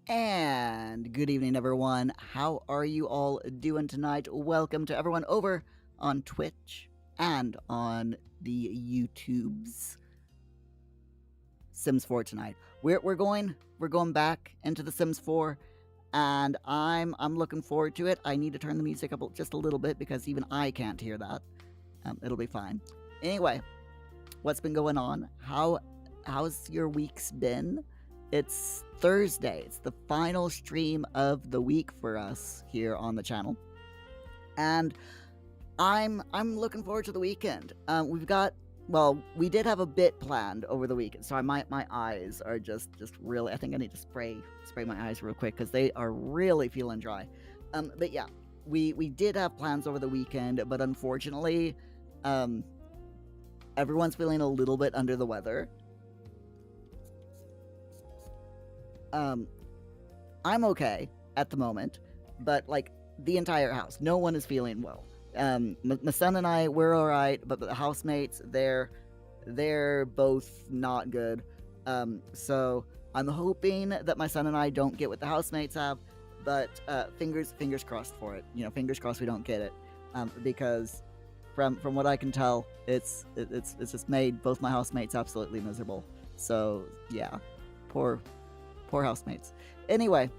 And good evening, everyone. How are you all doing tonight? Welcome to everyone over on Twitch and on the YouTubes. Sims 4 tonight. We're going back into the Sims 4, and I'm looking forward to it. I need to turn the music up just a little bit because even I can't hear that. It'll be fine. Anyway, what's been going on? How's your weeks been? It's Thursday. It's the final stream of the week for us here on the channel. And I'm looking forward to the weekend. We did have a bit planned over the weekend. So my eyes are just really, I think I need to spray my eyes real quick because they are really feeling dry. But yeah, we did have plans over the weekend, but unfortunately, everyone's feeling a little bit under the weather. I'm okay at the moment, but like the entire house, no one is feeling well. My son and I, we're all right, but the housemates, they're both not good. So I'm hoping that my son and I don't get what the housemates have, but fingers crossed for it. You know, fingers crossed we don't get it, because from what I can tell, it's just made both my housemates absolutely miserable. So yeah, poor housemates. Anyway,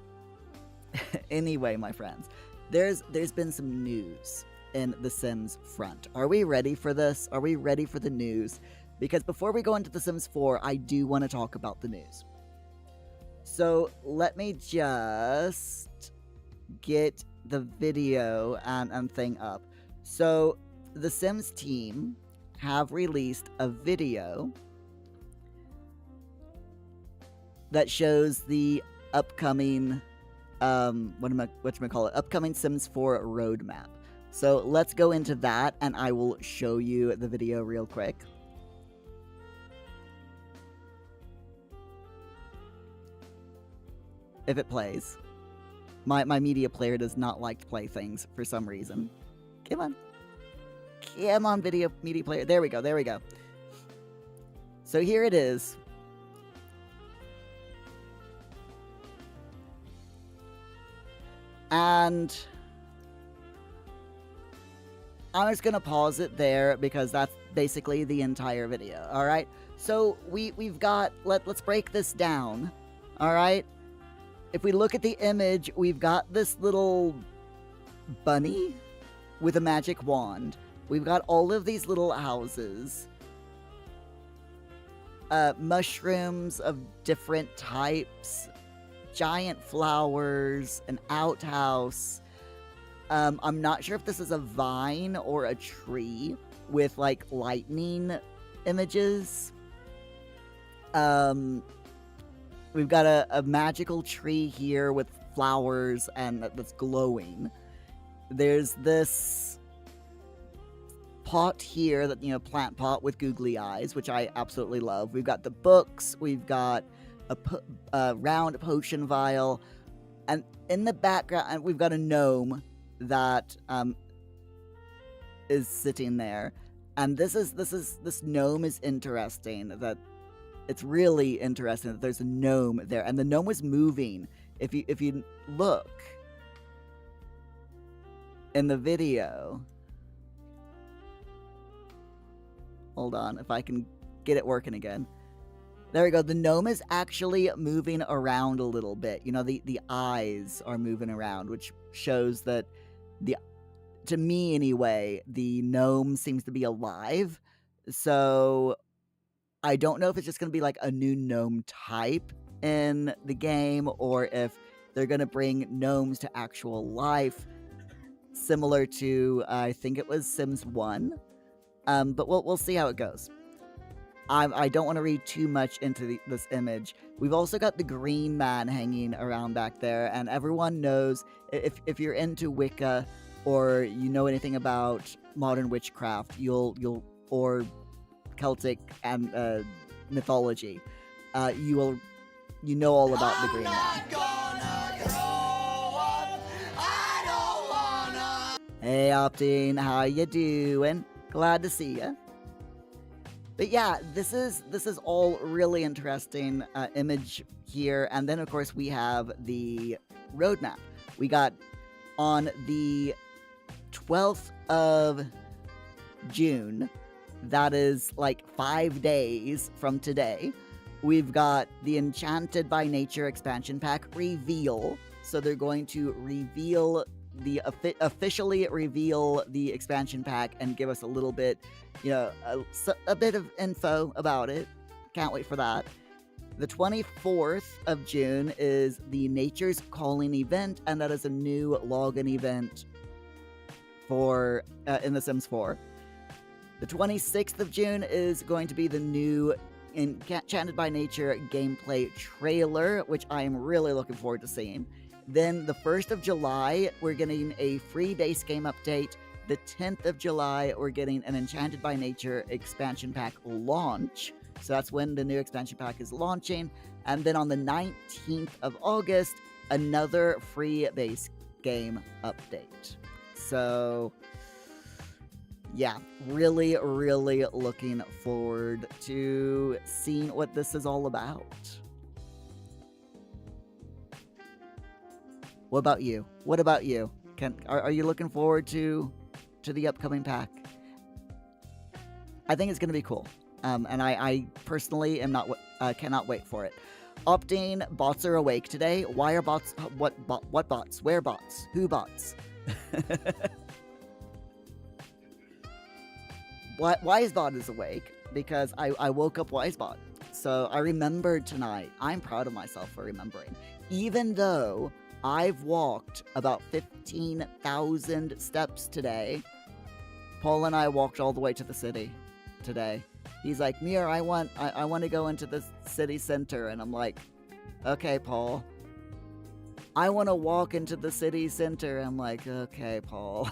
my friends, there's been some news in the Sims front. Are we ready for this? Are we ready for the news? Because before we go into the Sims 4, I do want to talk about the news. So let me just get the video and thing up. So the Sims team have released a video that shows the upcoming upcoming Sims 4 roadmap. So let's go into that and I will show you the video real quick. If it plays. My media player does not like to play things for some reason. Come on. Come on, media player. There we go. So here it is. And I'm just gonna pause it there because that's basically the entire video. All right. So we've got let's break this down. All right. If we look at the image, we've got this little bunny with a magic wand. We've got all of these little houses, mushrooms of different types, giant flowers, an outhouse. I'm not sure if this is a vine or a tree with like lightning images. We've got a magical tree here with flowers and that's glowing. There's this pot here that, plant pot with googly eyes, which I absolutely love. We've got the books. We've got a round potion vial, and in the background we've got a gnome that is sitting there. And this gnome is interesting. That it's really interesting that there's a gnome there, and the gnome was moving. If you look in the video, hold on, if I can get it working again. There we go. The gnome is actually moving around a little bit. The eyes are moving around, which shows that to me anyway, the gnome seems to be alive. So I don't know if it's just going to be like a new gnome type in the game, or if they're going to bring gnomes to actual life, similar to, I think it was Sims 1. But we'll see how it goes. I don't want to read too much into this image. We've also got the green man hanging around back there, and everyone knows, if you're into Wicca or you know anything about modern witchcraft, or Celtic and mythology, you know all about the green man. Hey Optine, how you doing? Glad to see you. But yeah, this is all really interesting image here, and then of course we have the roadmap. We got on the 12th of June, that is like 5 days from today, we've got the Enchanted by Nature expansion pack reveal. So they're going to reveal officially reveal the expansion pack and give us a little bit, a bit of info about it. Can't wait for that. The 24th of June is the Nature's Calling event, and that is a new login event for in The Sims 4. The 26th of June is going to be the new Enchanted by Nature gameplay trailer, which I am really looking forward to seeing. Then the 1st of July, we're getting a free base game update. The 10th of July, we're getting an Enchanted by Nature expansion pack launch. So that's when the new expansion pack is launching. And then on the 19th of August, another free base game update. So yeah, really, really looking forward to seeing what this is all about. What about you? What about you? Are you looking forward to the upcoming pack? I think it's going to be cool. And I personally am not cannot wait for it. Opting bots are awake today. Why are bots? What bots? Where bots? Who bots? Wisebot is awake because I woke up Wisebot. So I remembered tonight. I'm proud of myself for remembering. Even though I've walked about 15,000 steps today, Paul and I walked all the way to the city today. He's like, Muir, I want to go into the city center. And I'm like, okay, Paul. I want to walk into the city center. I'm like, okay, Paul.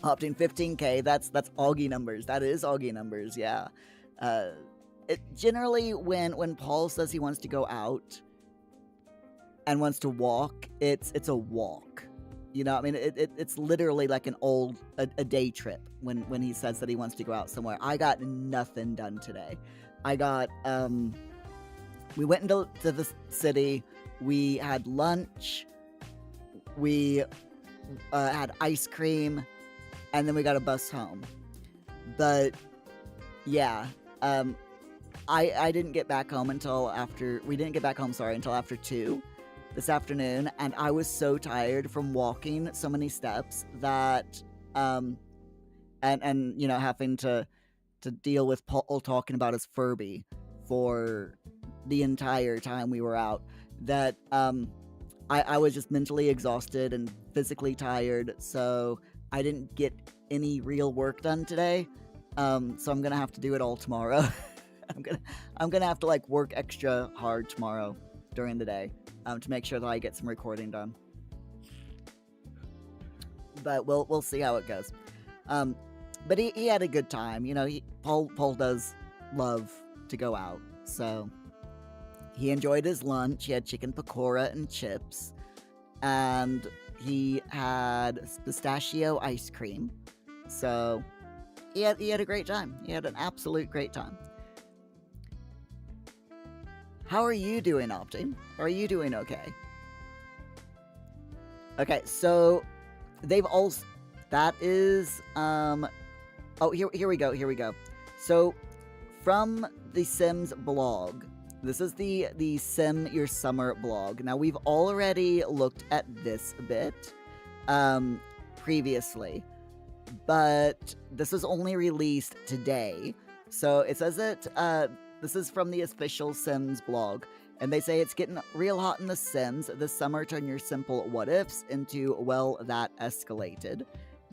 Opting 15K, that's Augie numbers. That is Augie numbers, yeah. It generally, when Paul says he wants to go out and wants to walk, it's a walk. You know, I mean, it's literally like a day trip when he says that he wants to go out somewhere. I got nothing done today. I got, we went into the city, we had lunch, we had ice cream, and then we got a bus home. But, yeah, I didn't get back home until after, until after 2 this afternoon, and I was so tired from walking so many steps that, and you know, having to deal with Paul talking about his Furby for the entire time we were out, that, I was just mentally exhausted and physically tired, so I didn't get any real work done today, so I'm gonna have to do it all tomorrow. I'm gonna have to like work extra hard tomorrow during the day, to make sure that I get some recording done. But we'll see how it goes. But he had a good time. You know, Paul does love to go out, so he enjoyed his lunch. He had chicken pakora and chips, and he had pistachio ice cream. So he had a great time. He had an absolute great time. How are you doing, Opting? Are you doing okay? Okay, so they've also, that is, oh, here we go. So, from the Sims blog, this is the Sim Your Summer blog. Now, we've already looked at this a bit, previously, but this was only released today. So, it says that, this is from the official Sims blog, and they say it's getting real hot in The Sims. This summer, turn your simple what-ifs into, well, that escalated.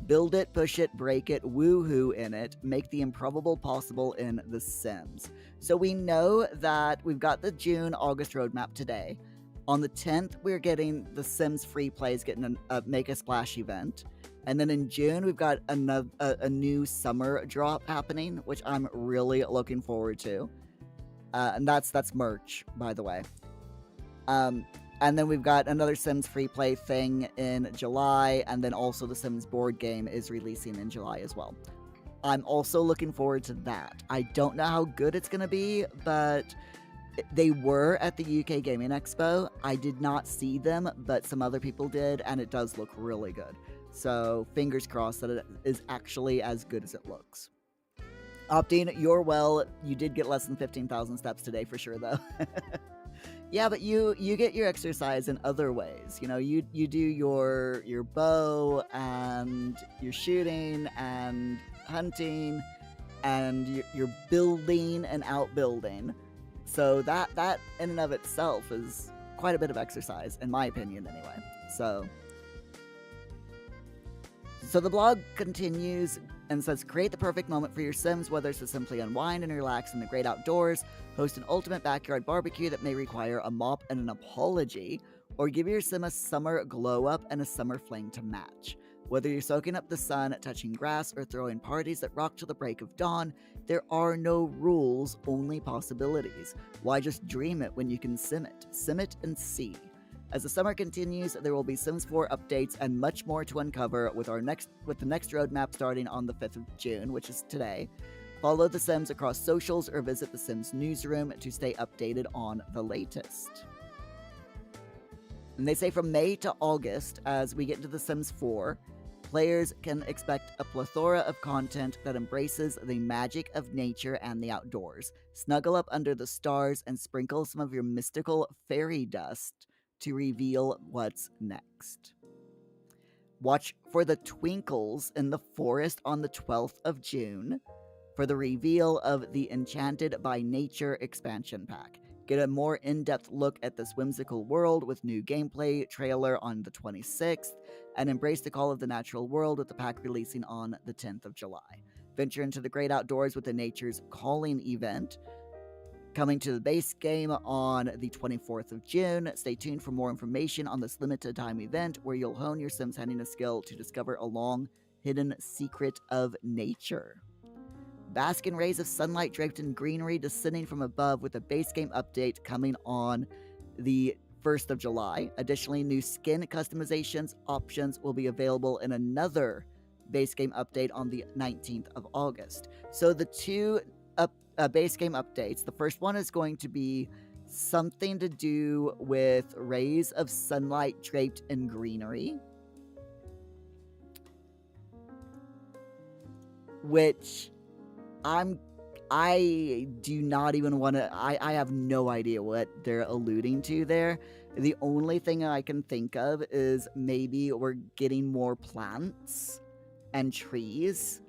Build it, push it, break it, woohoo in it, make the improbable possible in The Sims. So we know that we've got the June-August roadmap today. On the 10th, we're getting The Sims Free Plays, getting a Make a Splash event. And then in June, we've got a new summer drop happening, which I'm really looking forward to. And that's merch, by the way. And then we've got another Sims free play thing in July, and then also the Sims board game is releasing in July as well. I'm also looking forward to that. I don't know how good it's going to be, but they were at the UK Gaming Expo. I did not see them, but some other people did, and it does look really good. So fingers crossed that it is actually as good as it looks. Optine, you're well. You did get less than 15,000 steps today for sure, though. Yeah, but you get your exercise in other ways. You know, you do your bow and your shooting and hunting, and you're building and outbuilding. So that in and of itself is quite a bit of exercise, in my opinion, anyway. So the blog continues and says, create the perfect moment for your Sims, whether it's to simply unwind and relax in the great outdoors, host an ultimate backyard barbecue that may require a mop and an apology, or give your Sim a summer glow up and a summer fling to match. Whether you're soaking up the sun, touching grass, or throwing parties that rock till the break of dawn, there are no rules, only possibilities. Why just dream it when you can sim it? Sim it and see. As the summer continues, there will be Sims 4 updates and much more to uncover with the next roadmap starting on the 5th of June, which is today. Follow the Sims across socials or visit the Sims newsroom to stay updated on the latest. And they say from May to August, as we get into The Sims 4, players can expect a plethora of content that embraces the magic of nature and the outdoors. Snuggle up under the stars and sprinkle some of your mystical fairy dust to reveal what's next. Watch for the twinkles in the forest on the 12th of June for the reveal of the Enchanted by Nature expansion pack. Get a more in-depth look at this whimsical world with new gameplay trailer on the 26th, and embrace the call of the natural world with the pack releasing on the 10th of July. Venture into the great outdoors with the Nature's Calling event, coming to the base game on the 24th of June. Stay tuned for more information on this limited time event where you'll hone your Sims handiness skill to discover a long hidden secret of nature. Bask in rays of sunlight draped in greenery descending from above with a base game update coming on the 1st of July. Additionally, new skin customizations options will be available in another base game update on the 19th of August. So the two base game updates, the first one is going to be something to do with rays of sunlight draped in greenery, which I do not even want to, I have no idea what they're alluding to there. The only thing I can think of is maybe we're getting more plants and trees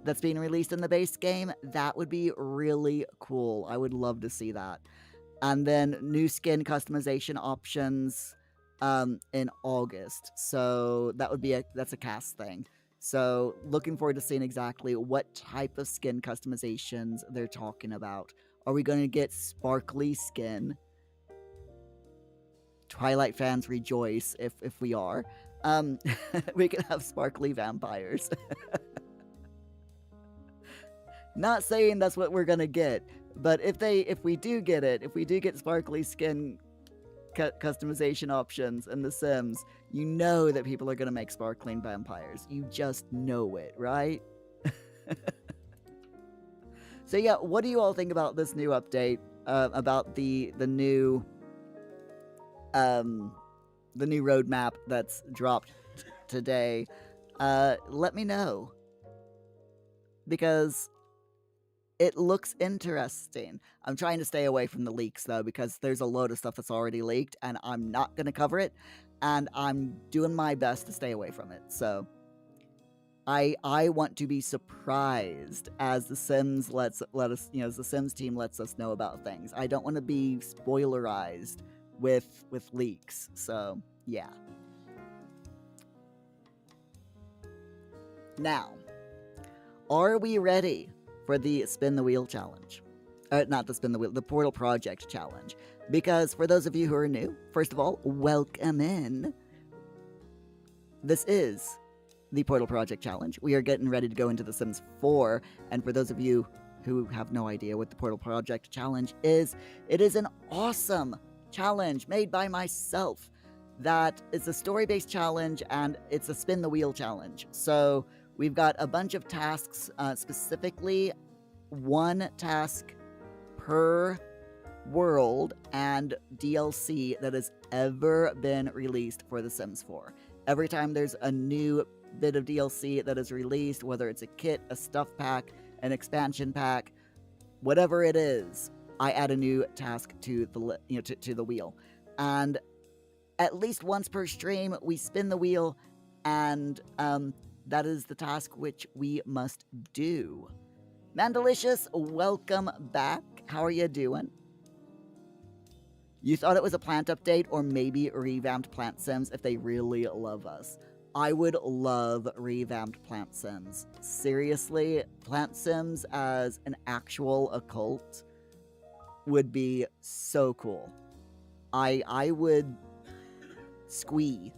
that's being released in the base game. That would be really cool. I would love to see that. And then new skin customization options in August. So that would be that's a cast thing. So looking forward to seeing exactly what type of skin customizations they're talking about. Are we going to get sparkly skin? Twilight fans rejoice if we are. We can have sparkly vampires. Not saying that's what we're gonna get, but if we do get sparkly skin customization options in The Sims, you know that people are gonna make sparkling vampires. You just know it, right? So yeah, what do you all think about this new update? About the new roadmap that's dropped today? Let me know, because it looks interesting. I'm trying to stay away from the leaks, though, because there's a load of stuff that's already leaked, and I'm not going to cover it, and I'm doing my best to stay away from it. So I want to be surprised as the Sims let us, as the Sims team lets us know about things. I don't want to be spoilerized with leaks. So yeah. Now, are we ready for the Spin the Wheel challenge? Not the Spin the Wheel, the Portal Project challenge. Because for those of you who are new, first of all, welcome in. This is the Portal Project challenge. We are getting ready to go into The Sims 4. And for those of you who have no idea what the Portal Project challenge is, it is an awesome challenge made by myself. That is a story-based challenge, and it's a spin the wheel challenge. So we've got a bunch of tasks, specifically one task per world and DLC that has ever been released for The Sims 4. Every time there's a new bit of DLC that is released, whether it's a kit, a stuff pack, an expansion pack, whatever it is, I add a new task to the to the wheel. And at least once per stream, we spin the wheel, and that is the task which we must do. Mandalicious, welcome back. How are you doing? You thought it was a plant update or maybe revamped Plant Sims if they really love us. I would love revamped Plant Sims. Seriously, Plant Sims as an actual occult would be so cool. I would squee.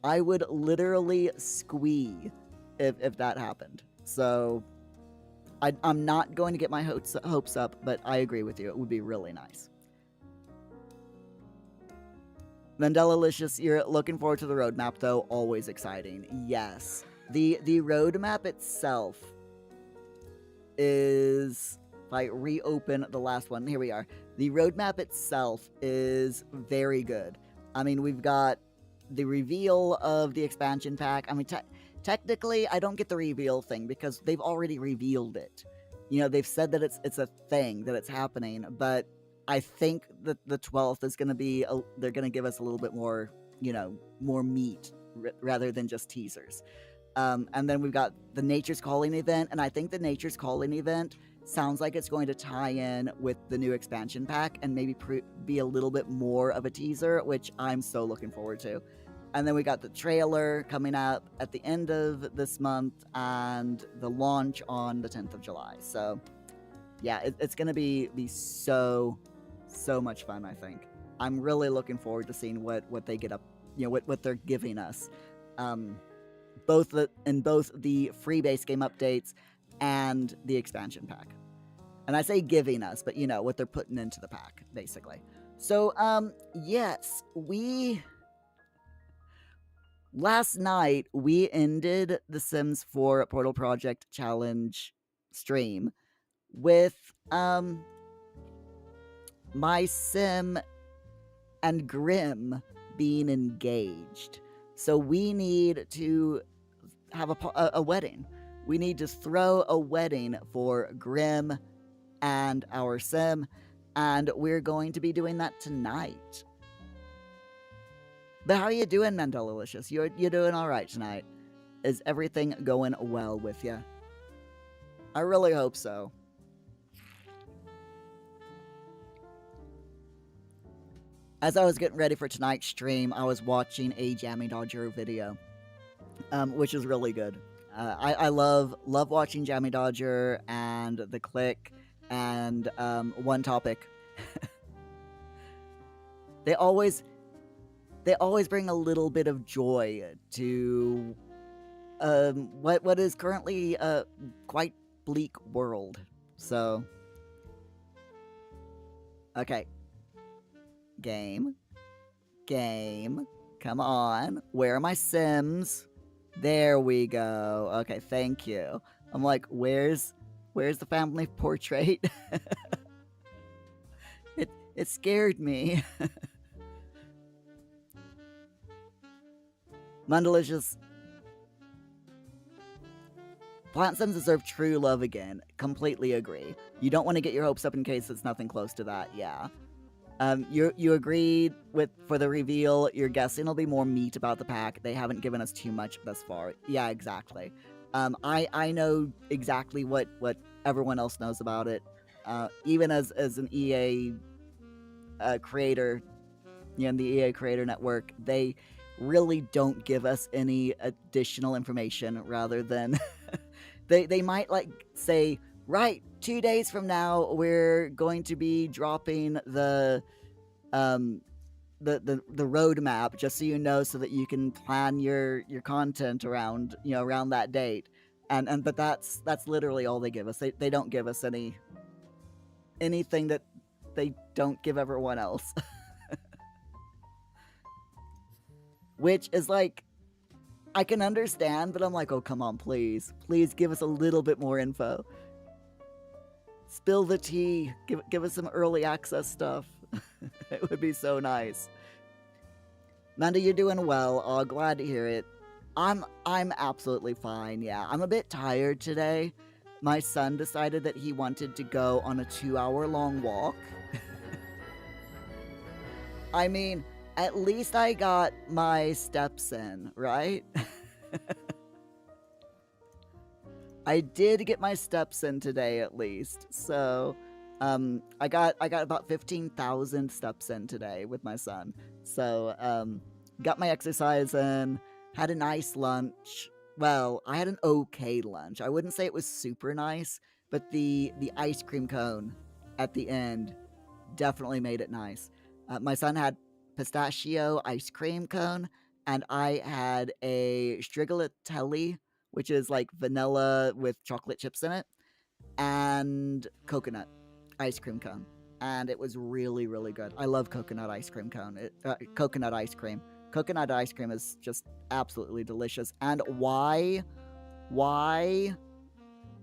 I would literally squee if that happened. So I'm not going to get my hopes up, but I agree with you. It would be really nice. Mandalalicious, you're looking forward to the roadmap, though. Always exciting. Yes. The roadmap itself is... If I reopen the last one, here we are. The roadmap itself is very good. I mean, we've got the reveal of the expansion pack. I mean, technically, I don't get the reveal thing because they've already revealed it. You know, they've said that it's a thing, that it's happening, but I think that the 12th is going to be, they're going to give us a little bit more, you know, more meat rather than just teasers. And then we've got the Nature's Calling event, and I think the Nature's Calling event sounds like it's going to tie in with the new expansion pack and maybe be a little bit more of a teaser, which I'm so looking forward to. And then we got the trailer coming up at the end of this month and the launch on the 10th of July. So yeah, it's going to be so much fun, I think. I'm really looking forward to seeing what they get up, you know, what they're giving us. Both the free base game updates and the expansion pack. And I say giving us, but you know, what they're putting into the pack, basically. So, yes, last night, we ended the Sims 4 Portal Project Challenge stream with, my Sim and Grim being engaged. So we need to have a wedding. We need to throw a wedding for Grim and our Sim, and we're going to be doing that tonight. But how are you doing, Mandalalicious? You're doing all right tonight. Is everything going well with you? I really hope so. As I was getting ready for tonight's stream, I was watching a Jammy Dodger video, which is really good. I love watching Jammy Dodger and The Click and One Topic. They always bring a little bit of joy to what is currently a quite bleak world. So, okay. Game. Come on. Where are my Sims? There we go. Okay, thank you. I'm like, where's the family portrait? It scared me. Mandalicious. Plant Sims deserve true love again. Completely agree. You don't want to get your hopes up in case it's nothing close to that, yeah. You agreed for the reveal. You're guessing there'll be more meat about the pack. They haven't given us too much thus far. Yeah, exactly. I know exactly what everyone else knows about it. Even as an EA creator, you know, the EA Creator Network, they really don't give us any additional information. Rather than they might like say, right, 2 days from now we're going to be dropping the roadmap, just so you know, so that you can plan your content around, you know, around that date. And but that's literally all they give us. They don't give us anything that they don't give everyone else. Which is like, I can understand, but I'm like, oh, come on, please. Please give us a little bit more info. Spill the tea. Give us some early access stuff. It would be so nice. Manda, you're doing well. Oh, glad to hear it. I'm absolutely fine. Yeah, I'm a bit tired today. My son decided that he wanted to go on a 2-hour long walk. I mean, at least I got my steps in, right? I did get my steps in today at least. So, I got about 15,000 steps in today with my son. So, got my exercise in, had a nice lunch. Well, I had an okay lunch. I wouldn't say it was super nice, but the ice cream cone at the end definitely made it nice. My son had pistachio ice cream cone, and I had a strigolatelli, which is like vanilla with chocolate chips in it, and coconut ice cream cone. And it was really, really good. I love coconut ice cream cone. Coconut ice cream. Coconut ice cream is just absolutely delicious. And why,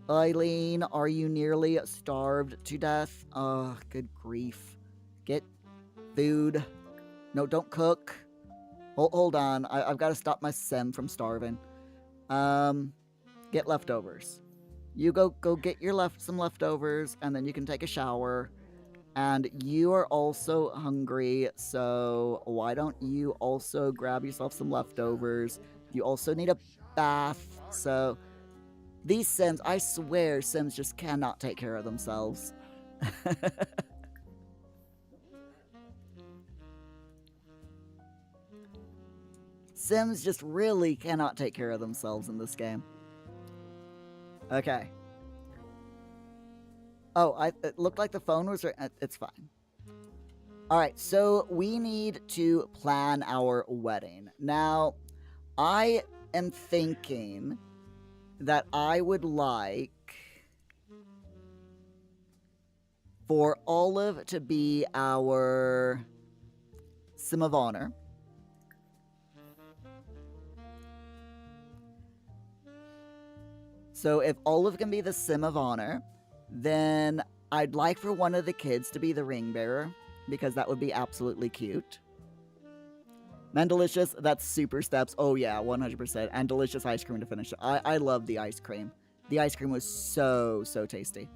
Eileen, are you nearly starved to death? Oh, good grief. Get food. No, don't cook. Hold on. I've got to stop my sim from starving. Get leftovers. You go get your some leftovers, and then you can take a shower. And you are also hungry, so why don't you also grab yourself some leftovers? You also need a bath, so these Sims, I swear, Sims just cannot take care of themselves. Sims just really cannot take care of themselves in this game. Okay. Oh, it looked like the phone was... It's fine. Alright, so we need to plan our wedding. Now, I am thinking that I would like for Olive to be our Sim of Honor. So if Olive can be the Sim of Honor, then I'd like for one of the kids to be the ring bearer, because that would be absolutely cute. Mandelicious, that's super steps. Oh yeah, 100%. And delicious ice cream to finish it. I love the ice cream. The ice cream was so tasty.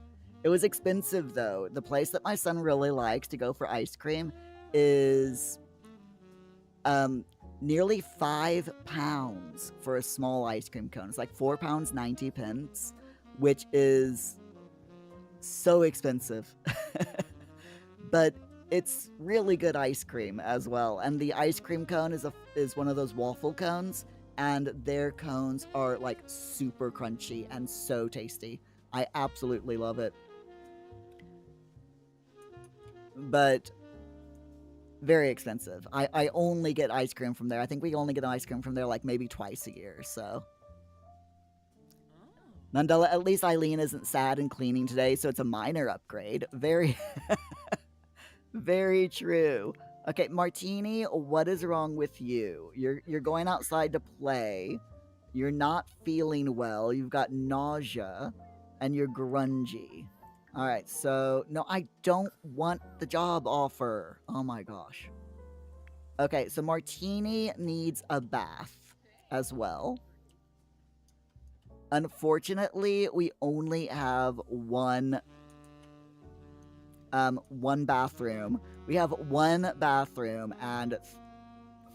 It was expensive though. The place that my son really likes to go for ice cream is nearly £5 for a small ice cream cone. It's like £4.90, which is so expensive. But it's really good ice cream as well. And the ice cream cone is one of those waffle cones, and their cones are like super crunchy and so tasty. I absolutely love it. But very expensive. I only get ice cream from there. I think we only get ice cream from there like maybe twice a year, so. Nandela, at least Eileen isn't sad and cleaning today, so it's a minor upgrade. Very, very true. Okay, Martini, what is wrong with you? You're going outside to play. You're not feeling well. You've got nausea, and you're grungy. All right, so no, I don't want the job offer. Oh my gosh. Okay, so Martini needs a bath as well. Unfortunately, we only have one bathroom. We have one bathroom and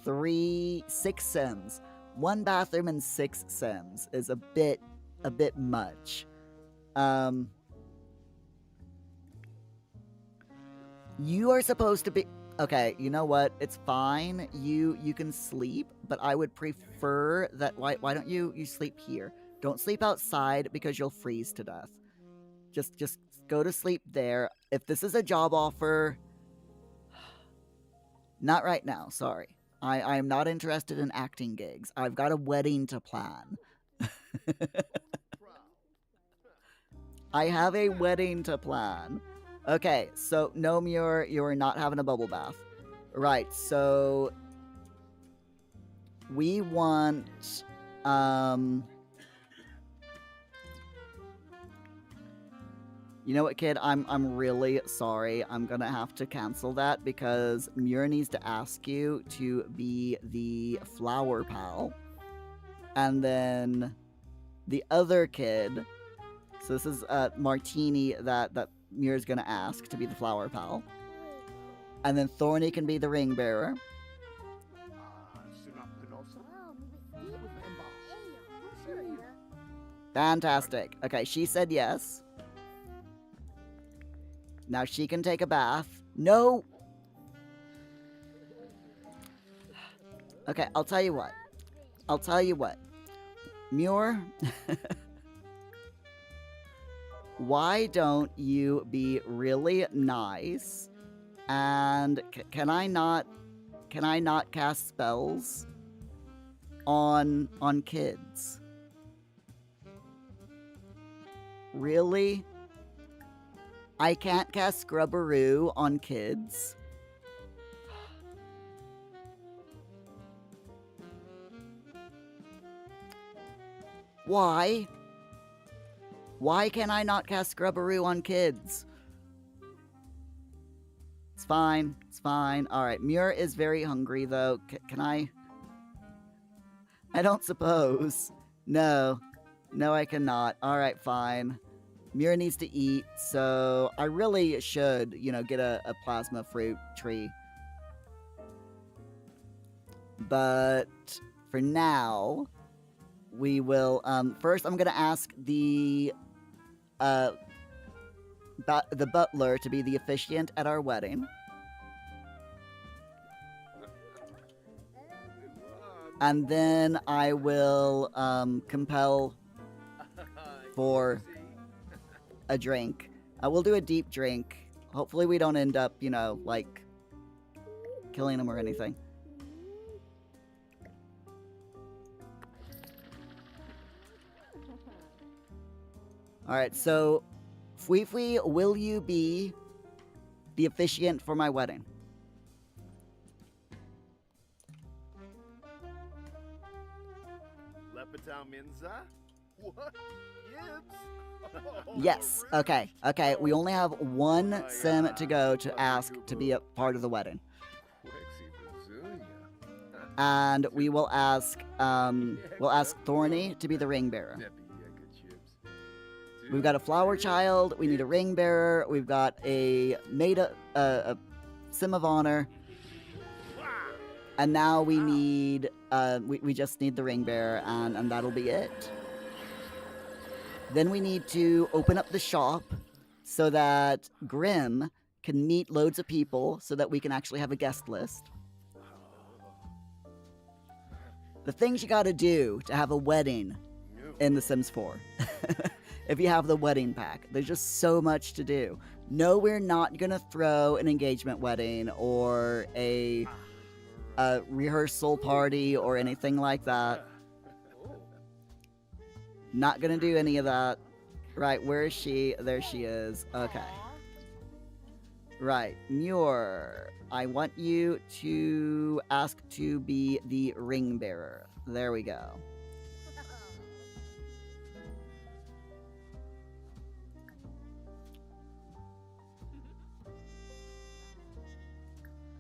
6 Sims. One bathroom and 6 Sims is a bit much. You are supposed to be... Okay, you know what? It's fine. You can sleep, but I would prefer that... Why don't you sleep here? Don't sleep outside because you'll freeze to death. Just go to sleep there. If this is a job offer... Not right now, sorry. I'm not interested in acting gigs. I've got a wedding to plan. I have a wedding to plan. Okay, so no, Muir, you're not having a bubble bath. Right, so we want you know what, kid? I'm really sorry. I'm gonna have to cancel that because Muir needs to ask you to be the flower pal. And then the other kid, so this is Martini that Muir's gonna ask to be the flower pal. And then Thorny can be the ring bearer. Fantastic. Okay, she said yes. Now she can take a bath. No! Okay, I'll tell you what. I'll tell you what. Muir, why don't you be really nice and can I not cast spells on kids? Really? I can't cast Scrubberoo on kids? Why? Why can I not cast Scrubberoo on kids? It's fine. It's fine. Alright, Muir is very hungry, though. Can I? I don't suppose. No. No, I cannot. Alright, fine. Muir needs to eat, so I really should, you know, get a plasma fruit tree. But for now, we will, first I'm gonna ask the butler to be the officiant at our wedding. And then I will, compel for a drink. We'll do a deep drink. Hopefully we don't end up, you know, like, killing him or anything. Alright, so, Fui, will you be the officiant for my wedding? What? Yes. Okay. Okay. We only have one sim to go to ask to be a part of the wedding. And we will ask Thorny to be the ring bearer. We've got a flower child, we need a ring bearer, we've got a sim of honor. And now we need we just need the ring bearer and that'll be it. Then we need to open up the shop so that Grim can meet loads of people so that we can actually have a guest list. The things you gotta do to have a wedding in The Sims 4. If you have the wedding pack. There's just so much to do. No, we're not gonna throw an engagement wedding or a rehearsal party or anything like that. Not gonna do any of that. Right, where is she? There she is. Okay. Right, Muir, I want you to ask to be the ring bearer. There we go.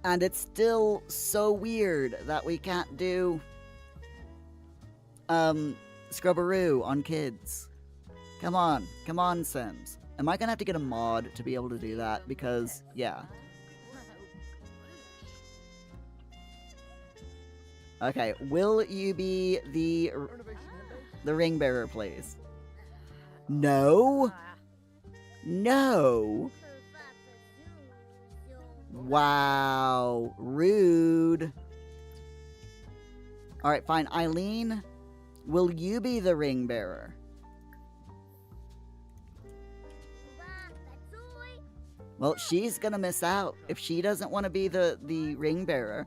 And it's still so weird that we can't do Scrubberoo on kids. Come on, Sims. Am I gonna have to get a mod to be able to do that? Because, yeah. Okay, will you be the ring bearer, please? No? No? Wow, rude. Alright, fine. Eileen, will you be the ring bearer? Well, she's gonna miss out. If she doesn't want to be the ring bearer,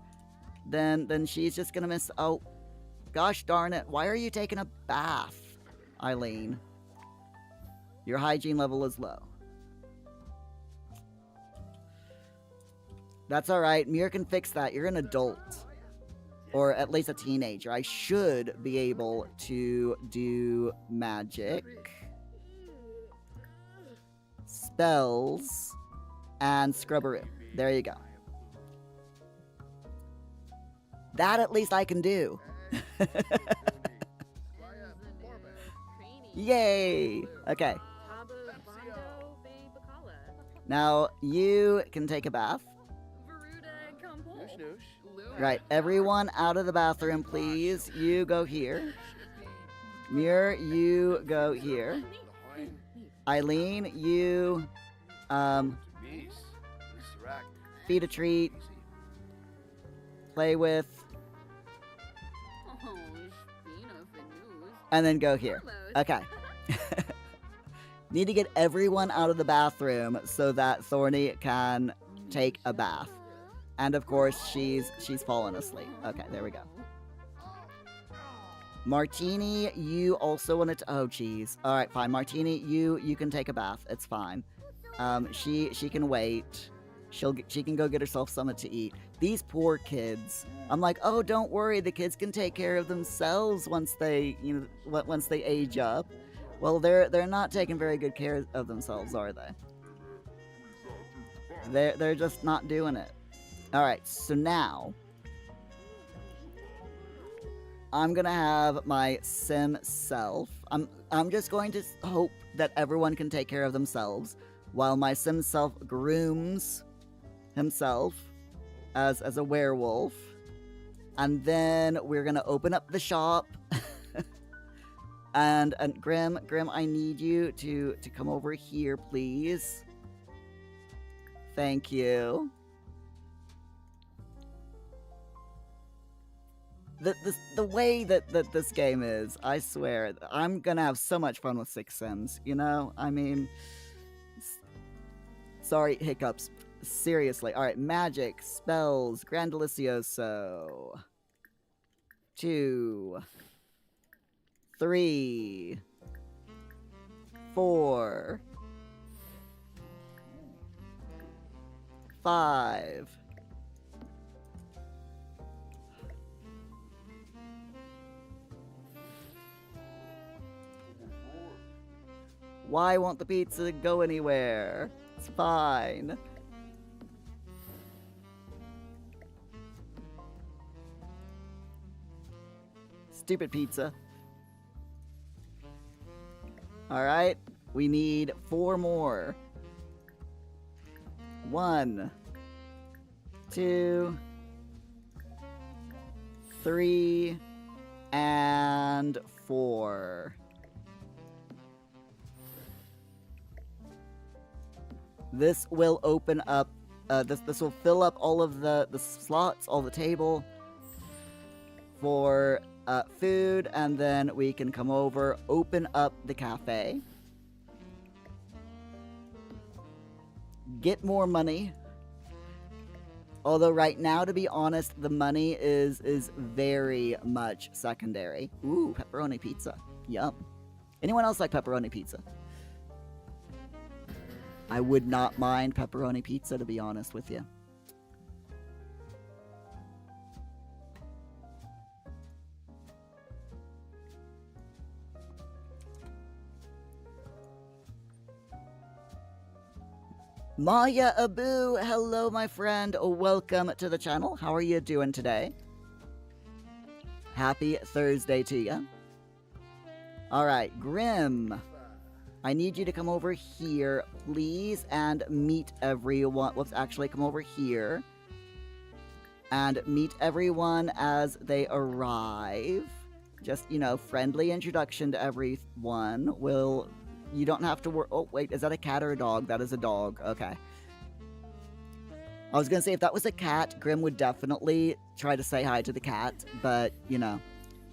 then she's just gonna miss out. Gosh darn it, why are you taking a bath, Eileen? Your hygiene level is low. That's alright. Muir can fix that. You're an adult. Or at least a teenager. I should be able to do magic, spells, and scrubberoo. There you go. That at least I can do. Yay! Okay. Now, you can take a bath. Right, everyone out of the bathroom, please. You go here. Muir, you go here. Eileen, you, feed a treat. Play with. And then go here. Okay. Need to get everyone out of the bathroom so that Thorny can take a bath. And of course, she's fallen asleep. Okay, there we go. Martini, you also wanted to. Oh, jeez. All right, fine. Martini, you can take a bath. It's fine. She can wait. She can go get herself something to eat. These poor kids. I'm like, oh, don't worry. The kids can take care of themselves once they age up. Well, they're not taking very good care of themselves, are they? They're just not doing it. All right, so now I'm gonna have my sim self. I'm just going to hope that everyone can take care of themselves while my sim self grooms himself as a werewolf, and then we're gonna open up the shop. and Grim, I need you to come over here, please. Thank you. The way that this game is, I swear, I'm gonna have so much fun with Six Sims, you know? I mean, sorry, hiccups. Seriously. Alright, magic, spells, Grandelicioso. 2, 3, 4, 5. Why won't the pizza go anywhere? It's fine. Stupid pizza. Alright, we need 4 more. 1, 2, 3, and 4. This will open up, this will fill up all of the slots, all the table for food, and then we can come over, open up the cafe, get more money. Although right now, to be honest, the money is very much secondary. Ooh, pepperoni pizza. Yum. Anyone else like pepperoni pizza? I would not mind pepperoni pizza, to be honest with you. Maya Abu, hello my friend, welcome to the channel. How are you doing today? Happy Thursday to you. Alright, Grim, I need you to come over here, please, and meet everyone. Whoops, actually come over here. And meet everyone as they arrive. Just, you know, friendly introduction to everyone. You don't have to worry. Oh, wait, is that a cat or a dog? That is a dog. Okay. I was gonna say, if that was a cat, Grim would definitely try to say hi to the cat, but, you know,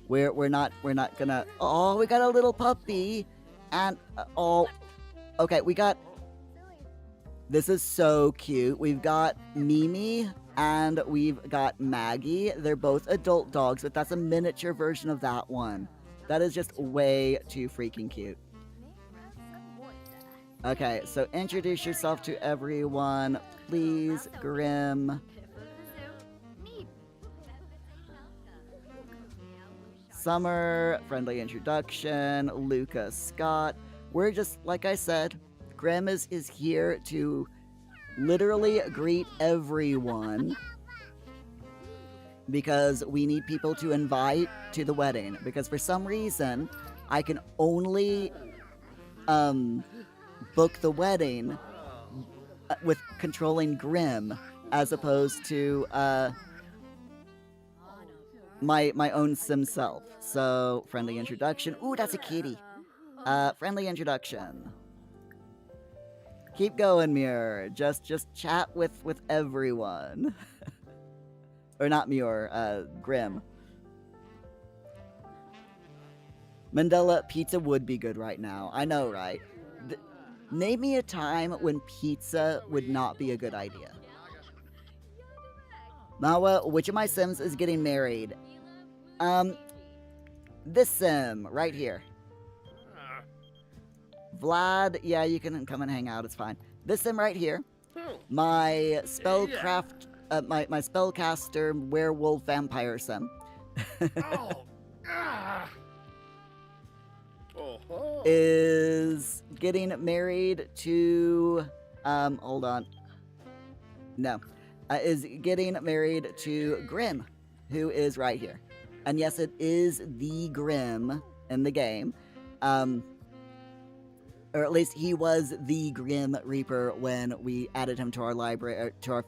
we're not gonna... Oh, we got a little puppy! And, oh... Okay, we got... This is so cute. We've got Mimi, and we've got Maggie. They're both adult dogs, but that's a miniature version of that one. That is just way too freaking cute. Okay, so introduce yourself to everyone, please, Grim. Summer, friendly introduction, Lucas, Scott. We're just, like I said, Grim is here to literally greet everyone because we need people to invite to the wedding. Because for some reason, I can only book the wedding with controlling Grim as opposed to my own sim self. So friendly introduction. Ooh, that's a kitty. Friendly introduction. Keep going, Muir. Just chat with everyone. Or not Muir, Grim. Mandela, pizza would be good right now. I know, right? Name me a time when pizza would not be a good idea. Mawa, which of my Sims is getting married? This Sim, right here. Vlad, yeah, you can come and hang out, it's fine. This Sim right here. My spellcraft, my spellcaster werewolf vampire Sim. Is getting married to, hold on. No. Is getting married to Grim, who is right here. And yes, it is the Grim in the game. Or at least he was the Grim Reaper when we added him to our library, to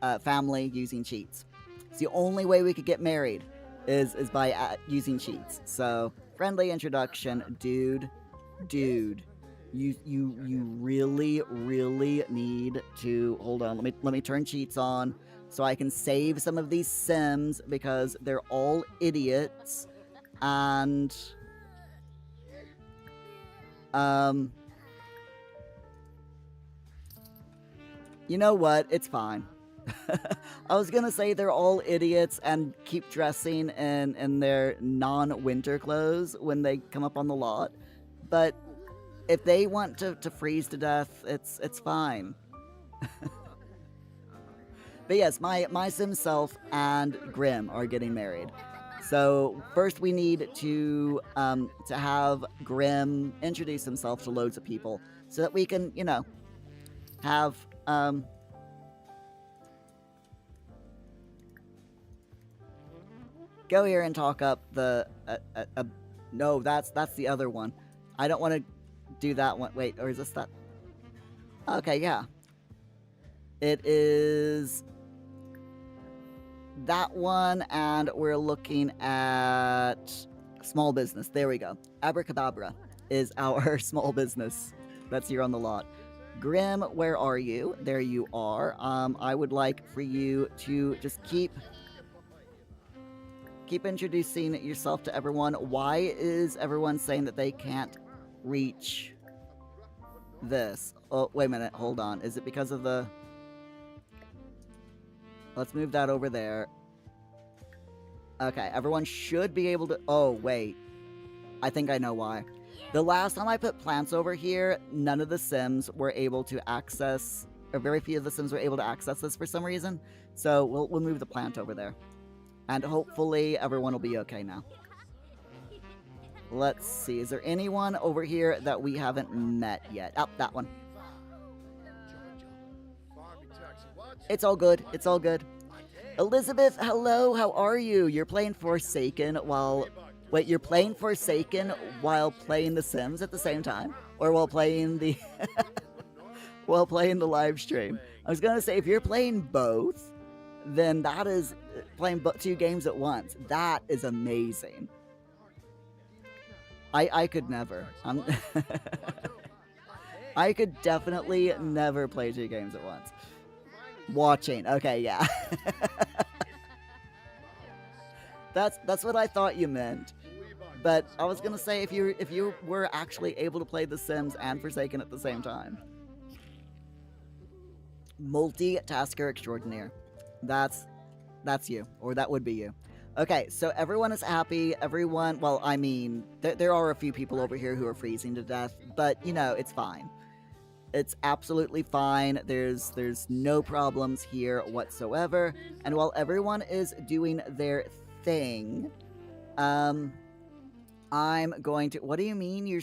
our family using cheats. It's the only way we could get married is by using cheats. So, friendly introduction, dude. You really need to hold on. Let me turn cheats on so I can save some of these Sims because they're all idiots. And you know what? It's fine. I was gonna say they're all idiots and keep dressing in their non-winter clothes when they come up on the lot, but if they want to freeze to death, it's fine. But yes, my Sim self and Grim are getting married. So first we need to have Grim introduce himself to loads of people so that we can, you know, have go here and talk up the no, that's the other one. I don't want to do that one. Wait, or is this that? Okay, yeah. It is that one, and we're looking at small business. There we go. Abracadabra is our small business that's here on the lot. Grim, where are you? There you are. I would like for you to just keep introducing yourself to everyone. Why is everyone saying that they can't reach this? Oh, wait a minute. Hold on. Is it because of the... Let's move that over there. Okay, everyone should be able to... Oh, wait. I think I know why. The last time I put plants over here, none of the Sims were able to access... Or very few of the Sims were able to access this for some reason. So we'll move the plant over there. And hopefully everyone will be okay now. Let's see. Is there anyone over here that we haven't met yet? Oh, that one. It's all good. It's all good. Elizabeth, hello. How are you? You're playing Forsaken while... Wait, you're playing Forsaken while playing The Sims at the same time? Or while playing the... while playing the live stream? I was going to say, if you're playing both, then that is playing two games at once. That is amazing. I could never. I could definitely never play two games at once. Watching. Okay, yeah. That's what I thought you meant. But I was gonna say if you were actually able to play The Sims and Forsaken at the same time. Multitasker extraordinaire. That's you, or that would be you. Okay, so everyone is happy. Everyone, well, I mean, there are a few people over here who are freezing to death, but you know, it's fine. It's absolutely fine. There's no problems here whatsoever. And while everyone is doing their thing, I'm going to. What do you mean you're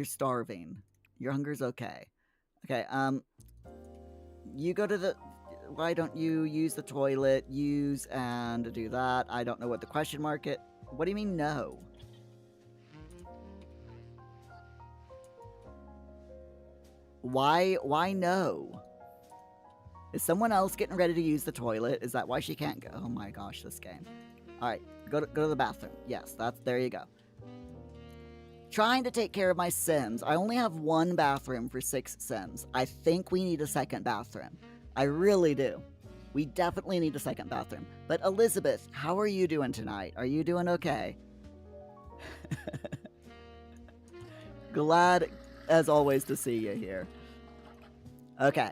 starving? Your hunger's okay. Okay. You go to the. Why don't you use the toilet? Use and do that. I don't know what the question mark it. What do you mean no? Why no? Is someone else getting ready to use the toilet? Is that why she can't go? Oh my gosh, this game. All right, go to the bathroom. Yes, there you go. Trying to take care of my Sims. I only have one bathroom for 6 Sims. I think we need a second bathroom. I really do. We definitely need a second bathroom. But Elizabeth, how are you doing tonight? Are you doing okay? Glad, as always, to see you here. Okay.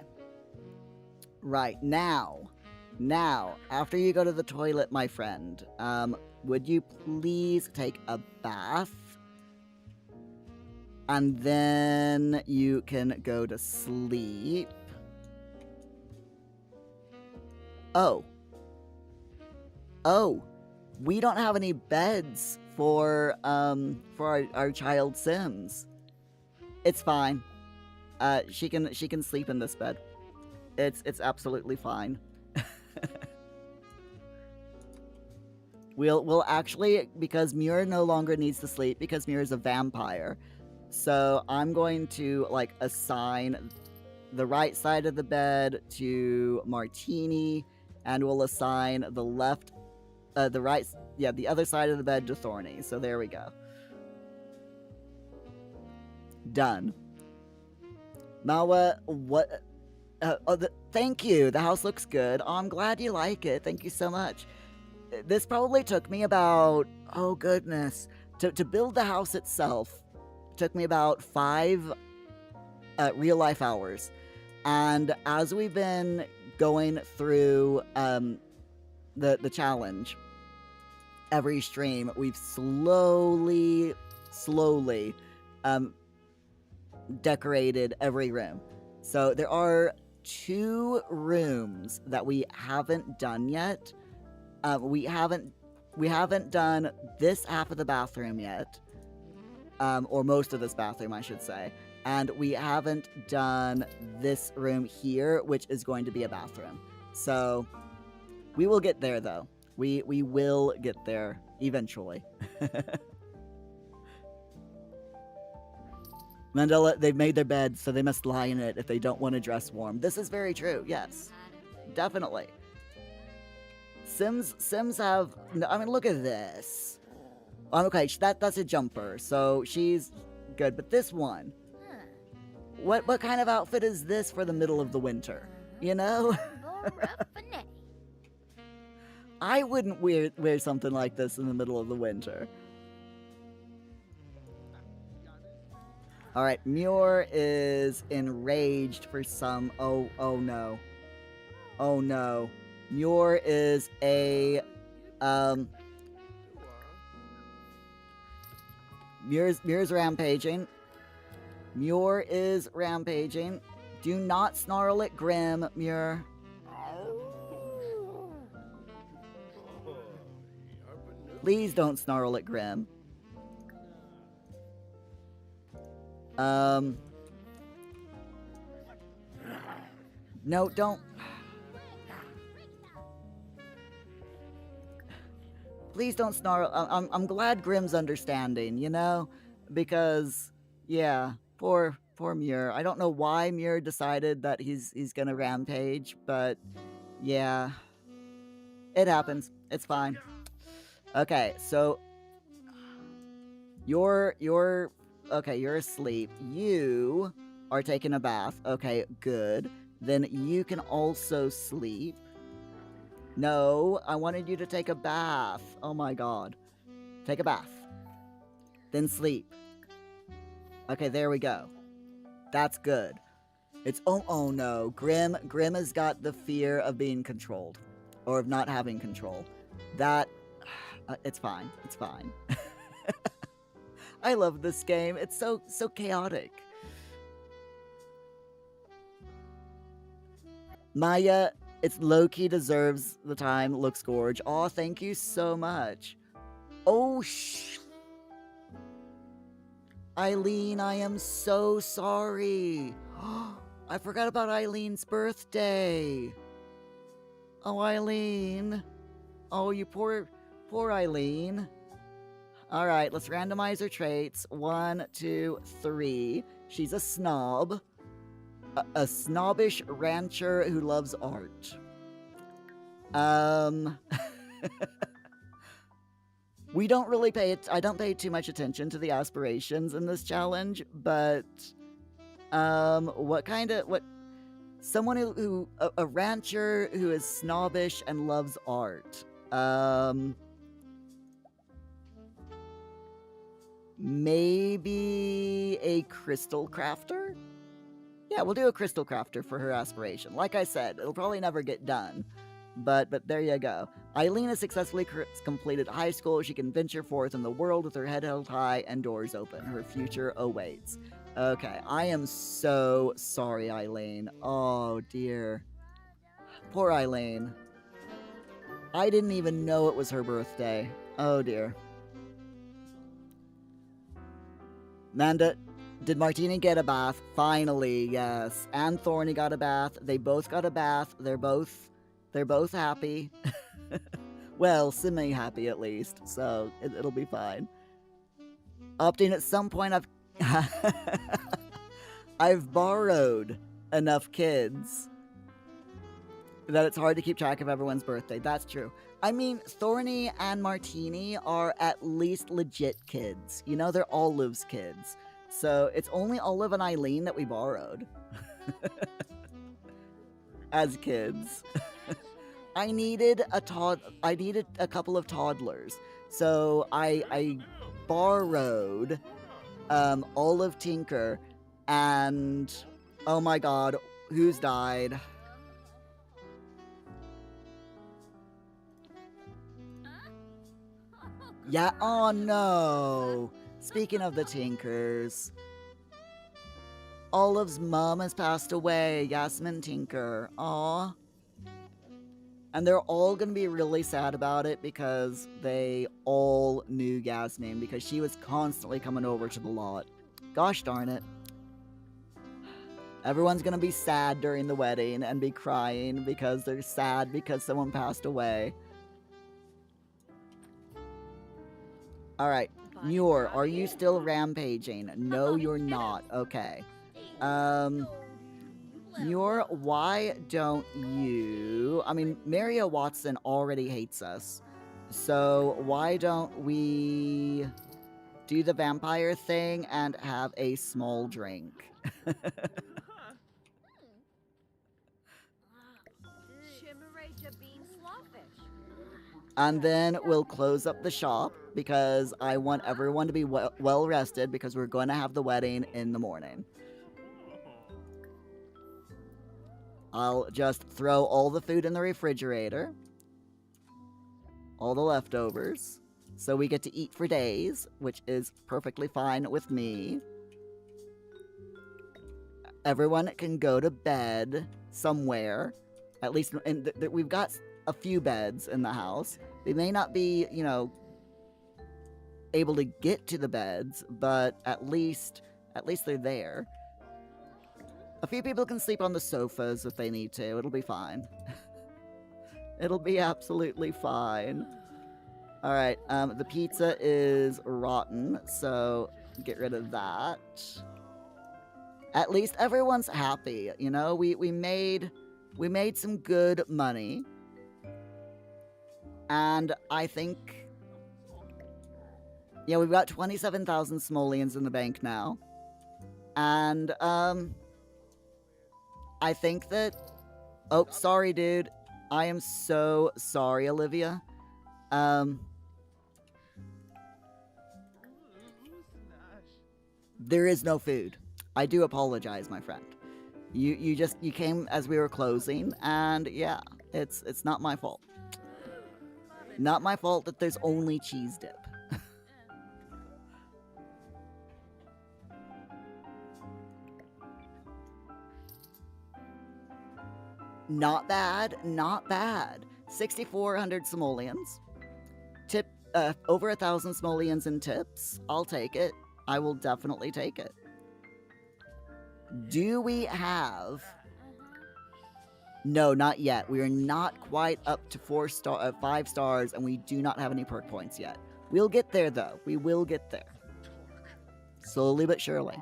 Right, now, after you go to the toilet, my friend, would you please take a bath? And then you can go to sleep. Oh, we don't have any beds for our child Sims. It's fine. She can sleep in this bed. It's absolutely fine. We'll actually, because Muir no longer needs to sleep because Muir is a vampire. So I'm going to like assign the right side of the bed to Martini, and we'll assign the other side of the bed to Thorny. So there we go. Done. Mawa, what? Thank you. The house looks good. Oh, I'm glad you like it. Thank you so much. This probably took me about, oh goodness, to build the house itself. Took me about 5 real life hours. And as we've been going through the challenge, every stream, we've slowly decorated every room. So there are 2 rooms that we haven't done yet. We haven't done this half of the bathroom yet, or most of this bathroom, I should say. And we haven't done this room here, which is going to be a bathroom. So we will get there, though. We will get there eventually. Mandela, they've made their bed, so they must lie in it if they don't want to dress warm. This is very true, yes. Definitely. Sims have... I mean, look at this. Okay, that's a jumper, so she's good. But this one... What kind of outfit is this for the middle of the winter? You know? I wouldn't wear something like this in the middle of the winter. Alright, Muir is enraged for some... Oh no. Oh no. Muir is a... Muir's rampaging. Muir is rampaging. Do not snarl at Grim, Muir. Please don't snarl at Grim. No, don't. Please don't snarl. I'm glad Grim's understanding, you know? Because, yeah, poor Muir. I don't know why Muir decided that he's gonna rampage, but yeah. It happens. It's fine. Okay, so you're asleep. You are taking a bath. Okay, good. Then you can also sleep. No, I wanted you to take a bath. Oh my god. Take a bath. Then sleep. Okay, there we go. That's good. It's oh no. Grim has got the fear of being controlled. Or of not having control. That it's fine. It's fine. I love this game. It's so chaotic. Maya, it's low-key deserves the time. Looks gorge. Aw, thank you so much. Oh, Eileen, I am so sorry. I forgot about Eileen's birthday. Oh, Eileen. Oh, you poor Eileen. All right, let's randomize her traits. 1, 2, 3. She's a snob. A snobbish rancher who loves art. We don't really pay it. I don't pay too much attention to the aspirations in this challenge, but someone a rancher who is snobbish and loves art. Maybe a crystal crafter? Yeah, we'll do a crystal crafter for her aspiration. Like I said, it'll probably never get done. But there you go. Eileen has successfully completed high school. She can venture forth in the world with her head held high and doors open. Her future awaits. Okay, I am so sorry, Eileen. Oh, dear. Poor Eileen. I didn't even know it was her birthday. Oh, dear. Amanda, did Martini get a bath? Finally, yes. And Thorny got a bath. They both got a bath. They're both happy. Well, semi-happy at least, so it'll be fine. Opting at some point I've borrowed enough kids that it's hard to keep track of everyone's birthday. That's true. I mean, Thorny and Martini are at least legit kids. You know, they're Olive's kids. So it's only Olive and Eileen that we borrowed. As kids. I needed a couple of toddlers. So I borrowed Olive Tinker and oh my god, who's died? Yeah, oh no. Speaking of the Tinkers, Olive's mom has passed away, Yasmin Tinker. Aw. And they're all gonna be really sad about it because they all knew Yasmin because she was constantly coming over to the lot. Gosh darn it. Everyone's gonna be sad during the wedding and be crying because they're sad because someone passed away. Alright, Muir, are you still rampaging? No, you're not. Okay. Muir, why don't you... I mean, Maria Watson already hates us. So why don't we do the vampire thing and have a small drink? And then we'll close up the shop because I want everyone to be well rested because we're going to have the wedding in the morning. I'll just throw all the food in the refrigerator. All the leftovers. So we get to eat for days, which is perfectly fine with me. Everyone can go to bed somewhere. At least we've got a few beds in the house. They may not be, you know, able to get to the beds, but at least they're there. A few people can sleep on the sofas if they need to. It'll be fine. It'll be absolutely fine. Alright, the pizza is rotten, so get rid of that. At least everyone's happy, you know? We made some good money. And I think... yeah, we've got 27,000 simoleons in the bank now. And, I think that... oh, sorry, dude. I am so sorry, Olivia. There is no food. I do apologize, my friend. You came as we were closing, and yeah, it's not my fault. Not my fault that there's only cheese dip. Not bad, not bad. 6,400 simoleons. Tip, over 1,000 simoleons in tips. I'll take it. I will definitely take it. Do we have... No, not yet. We are not quite up to 5 stars, and we do not have any perk points yet. We'll get there, though. We will get there. Slowly but surely.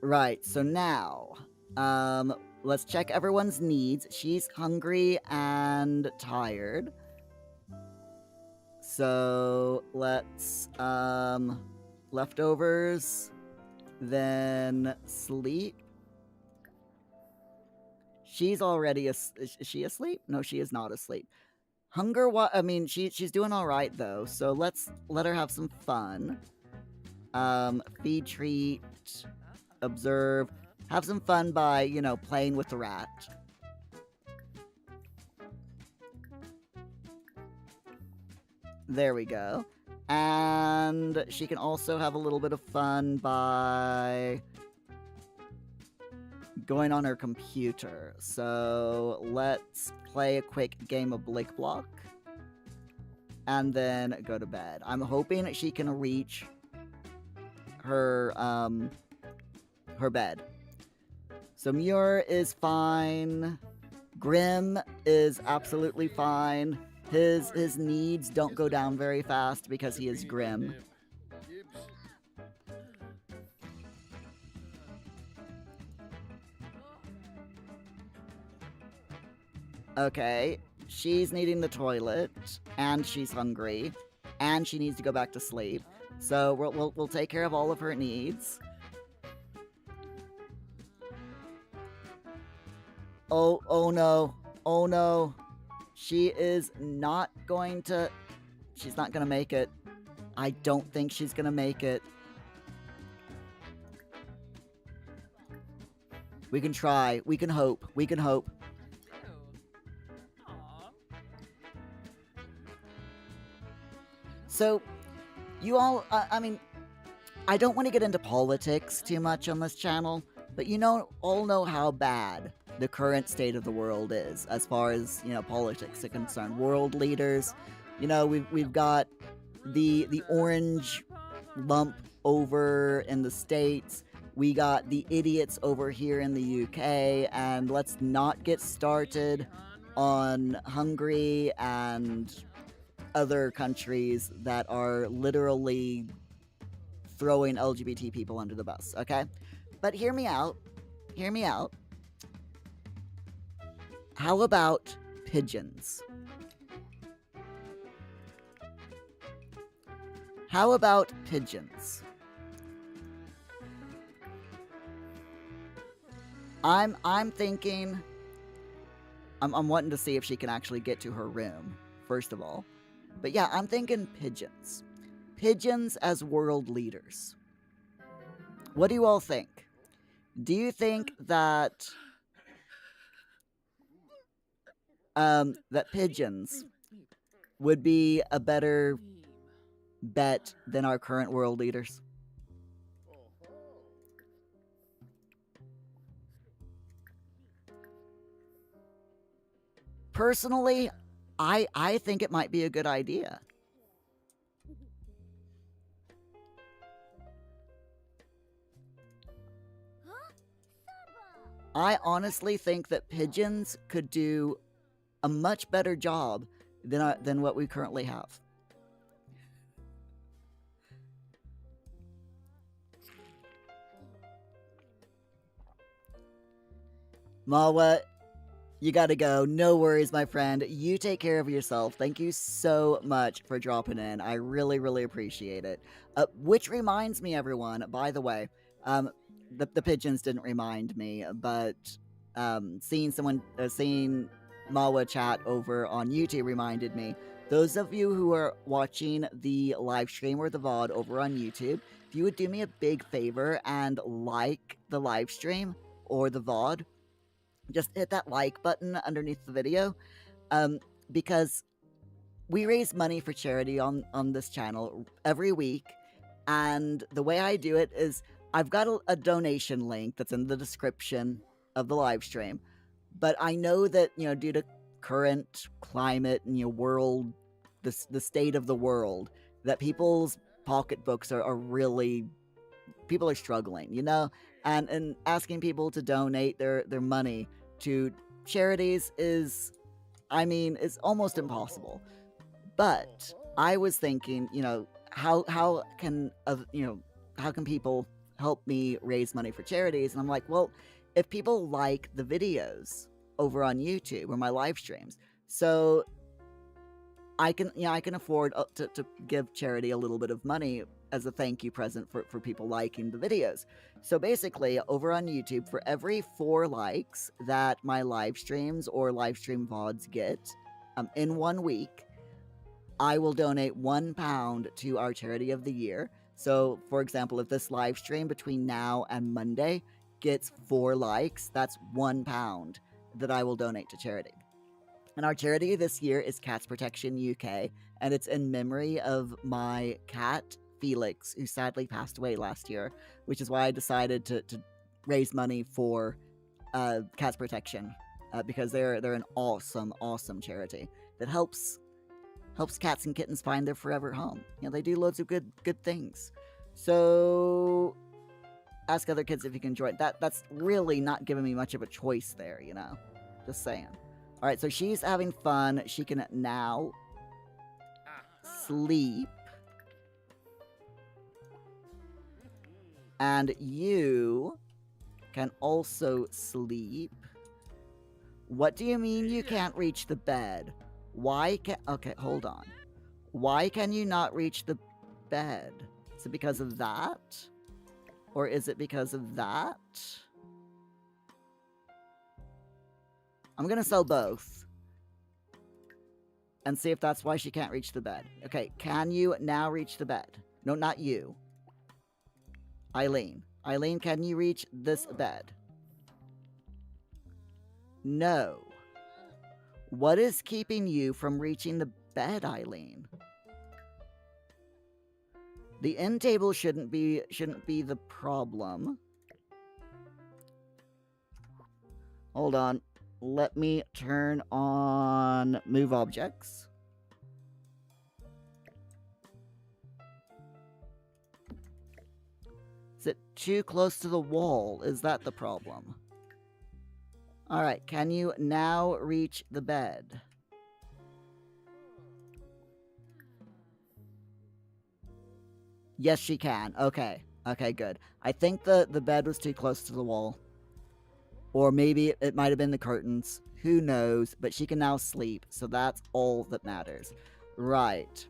Right, so now, let's check everyone's needs. She's hungry and tired. So, let's, leftovers, then sleep. She's already, is she asleep? No, she is not asleep. Hunger, I mean, she's doing all right, though, so let's let her have some fun. Feed, treat, observe, have some fun by, you know, playing with the rat. There we go. And she can also have a little bit of fun by going on her computer. So let's play a quick game of Blick Block and then go to bed. I'm hoping she can reach her her bed. So Muir is fine. Grim is absolutely fine. His needs don't go down very fast because he is Grim. Okay, she's needing the toilet, and she's hungry, and she needs to go back to sleep. So we'll take care of all of her needs. Oh no, oh no. She is not going to... She's not going to make it. I don't think she's going to make it. We can try. We can hope. We can hope. So, you all... I mean, I don't want to get into politics too much on this channel, but you all know how bad the current state of the world is, as far as, you know, politics are concerned. World leaders, you know, we've got the orange lump over in the States, we got the idiots over here in the UK, and let's not get started on Hungary and other countries that are literally throwing LGBT people under the bus, okay? But hear me out. Hear me out. How about pigeons? How about pigeons? I'm thinking... I'm wanting to see if she can actually get to her room, first of all. But yeah, I'm thinking pigeons. Pigeons as world leaders. What do you all think? Do you think that... that pigeons would be a better bet than our current world leaders? Personally, I think it might be a good idea. I honestly think that pigeons could do a much better job than what we currently have. Mawa, you gotta go. No worries, my friend. You take care of yourself. Thank you so much for dropping in. I really, really appreciate it. Which reminds me, everyone, by the way, the pigeons didn't remind me, but seeing Mawa chat over on YouTube reminded me. Those of you who are watching the live stream or the VOD over on YouTube, if you would do me a big favor and like the live stream or the VOD, just hit that like button underneath the video, because we raise money for charity on this channel every week, and the way I do it is I've got a donation link that's in the description of the live stream, but I know that, due to current climate and, world, the state of the world, that people's pocketbooks are really, people are struggling, and asking people to donate their money to charities is, is almost impossible. But I was thinking, how can how can people help me raise money for charities? And I'm like, well, if people like the videos over on YouTube or my live streams, so I can afford to give charity a little bit of money as a thank you present for people liking the videos. So basically, over on YouTube, for every 4 likes that my live streams or live stream VODs get in 1 week, I will donate £1 to our charity of the year. So, for example, if this live stream between now and Monday gets 4 likes, that's £1 that I will donate to charity. And our charity this year is Cats Protection UK, and it's in memory of my cat, Felix, who sadly passed away last year, which is why I decided to raise money for Cats Protection, because they're an awesome, awesome charity that helps cats and kittens find their forever home. They do loads of good things. So ask other kids if you can join. That's really not giving me much of a choice there, Just saying. All right, so she's having fun. She can now sleep. And you can also sleep. What do you mean you can't reach the bed? Okay, hold on. Why can you not reach the bed? Is it because of that? Or is it because of that? I'm gonna sell both. And see if that's why she can't reach the bed. Okay, can you now reach the bed? No, not you. Eileen. Eileen, can you reach this bed? No. What is keeping you from reaching the bed, Eileen? The end table shouldn't be the problem. Hold on. Let me turn on move objects. Is it too close to the wall? Is that the problem? Alright, can you now reach the bed? Yes, she can. Okay. Okay, good. I think the bed was too close to the wall. Or maybe it might have been the curtains. Who knows? But she can now sleep, so that's all that matters. Right.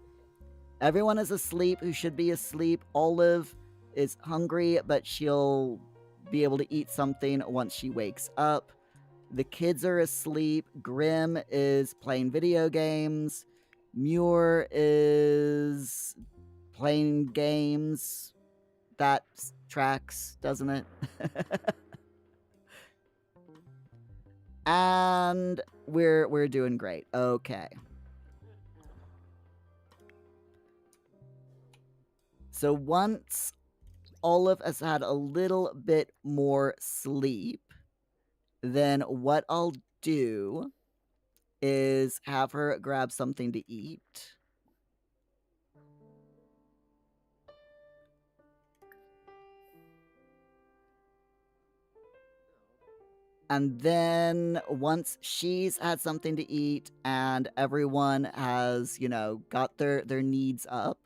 Everyone is asleep who should be asleep. Olive is hungry, but she'll be able to eat something once she wakes up. The kids are asleep. Grim is playing video games. Muir is playing games. That tracks, doesn't it? And we're doing great. Okay. So once Olive has had a little bit more sleep, then what I'll do is have her grab something to eat. And then once she's had something to eat and everyone has, got their needs up,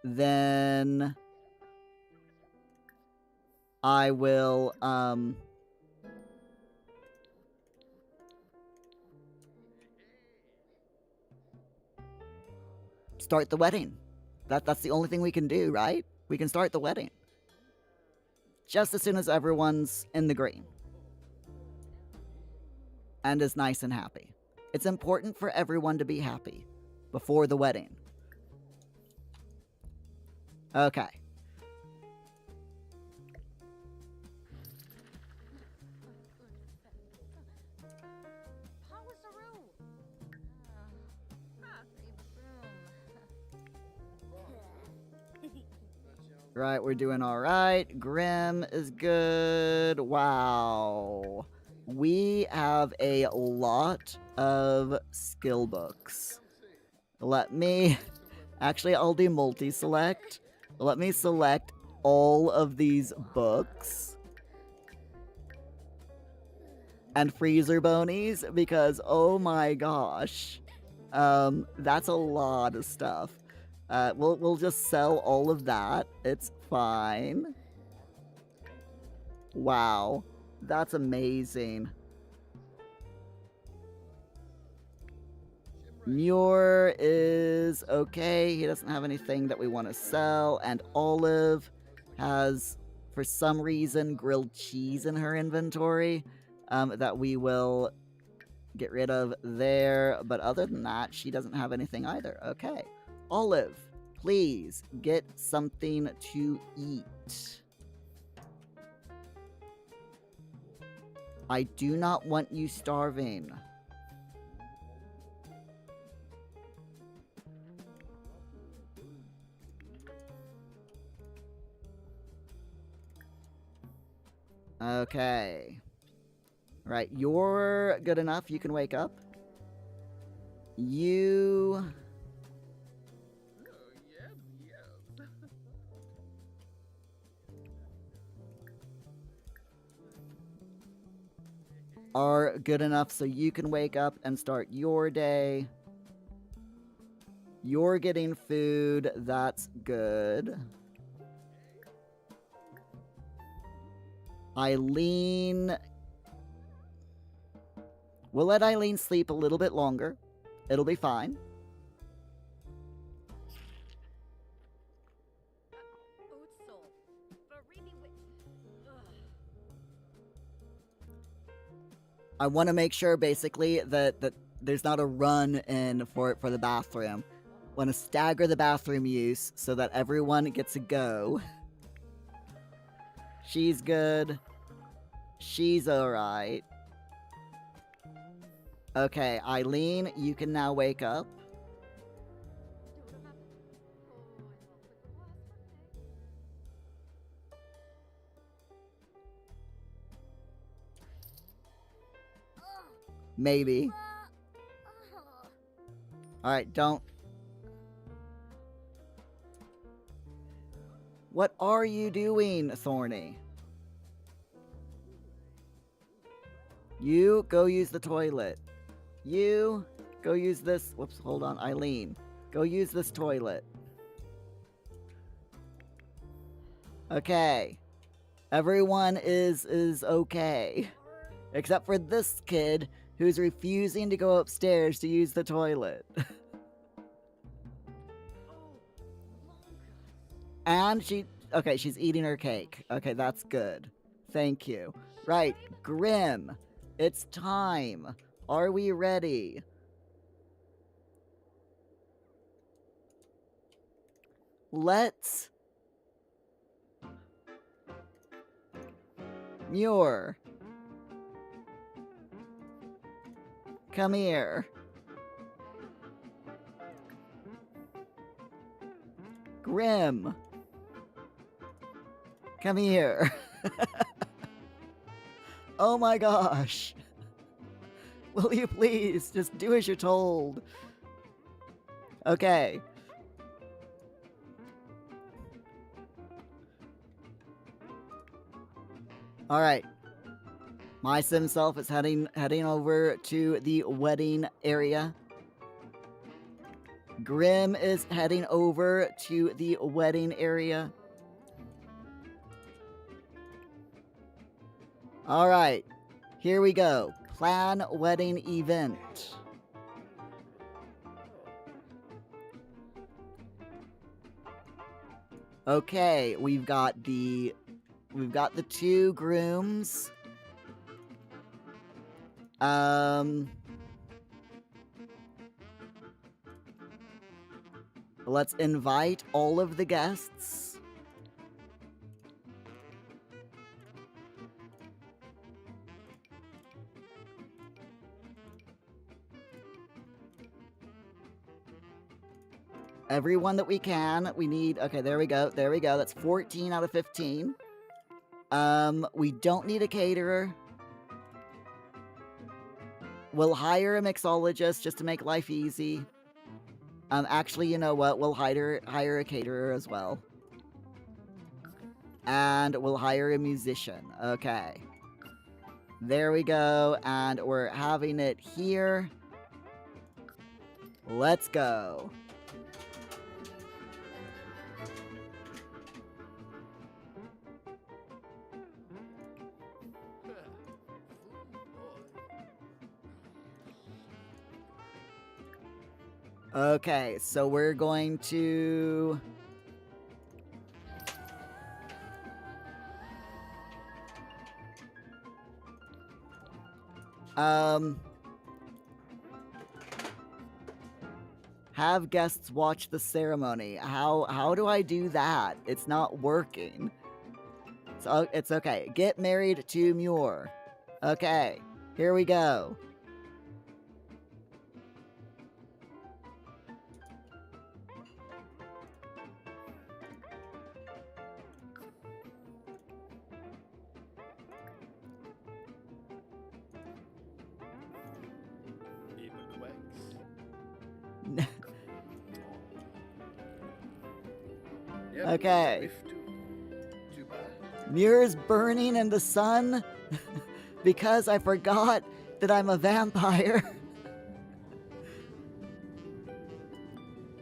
then I will, start the wedding. That's the only thing we can do, right? We can start the wedding. Just as soon as everyone's in the green. And is nice and happy. It's important for everyone to be happy before the wedding. Okay. Right, we're doing all right. Grim is good. Wow. We have a lot of skill books. Let me... Actually, I'll do multi-select. Let me select all of these books. And freezer bonies, because oh my gosh. That's a lot of stuff. We'll just sell all of that. It's fine. Wow. That's amazing. Muir is okay. He doesn't have anything that we want to sell. And Olive has, for some reason, grilled cheese in her inventory that we will get rid of there. But other than that, she doesn't have anything either. Okay. Olive, please get something to eat. I do not want you starving. Okay. Right, you're good enough. You can wake up. You... are good enough so you can wake up and start your day. You're getting food. That's good. Eileen... We'll let Eileen sleep a little bit longer. It'll be fine. I want to make sure, basically, that there's not a run in for the bathroom. Want to stagger the bathroom use so that everyone gets a go. She's good. She's alright. Okay, Eileen, you can now wake up. Maybe. Alright, don't... What are you doing, Thorny? You go use the toilet. You go use this... Whoops, hold on. Eileen, go use this toilet. Okay. Everyone is okay. Except for this kid who's refusing to go upstairs to use the toilet. And okay, she's eating her cake. Okay, that's good. Thank you. Right, Grim. It's time. Are we ready? Let's... Muir. Come here. Grim. Come here. Oh my gosh. Will you please just do as you're told? Okay. Alright. My sim self is heading over to the wedding area. Grim is heading over to the wedding area. Alright. Here we go. Plan wedding event. Okay, we've got the two grooms. Let's invite all of the guests. Everyone that we can. We need... Okay, there we go. There we go. That's 14 out of 15. We don't need a caterer. We'll hire a mixologist just to make life easy. Actually, you know what? We'll hire a caterer as well. And we'll hire a musician. Okay. There we go. And we're having it here. Let's go. Okay, so we're going to... have guests watch the ceremony. How do I do that? It's not working. So it's okay. Get married to Muir. Okay, here we go. Okay. Muir's burning in the sun because I forgot that I'm a vampire.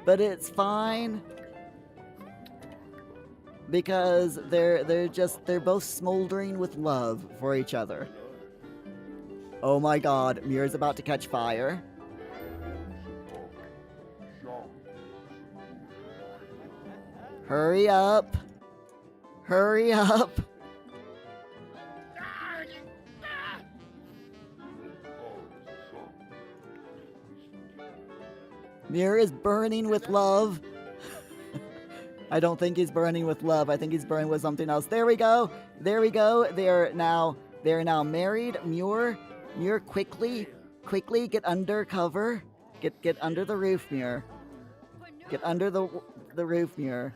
But it's fine because they're both smoldering with love for each other. Oh my god, Muir's about to catch fire. Hurry up. Hurry up. Muir is burning with love. I don't think he's burning with love. I think he's burning with something else. There we go. There we go. They're now married. Muir, quickly get under cover. Get under the roof, Muir. Get under the roof, Muir.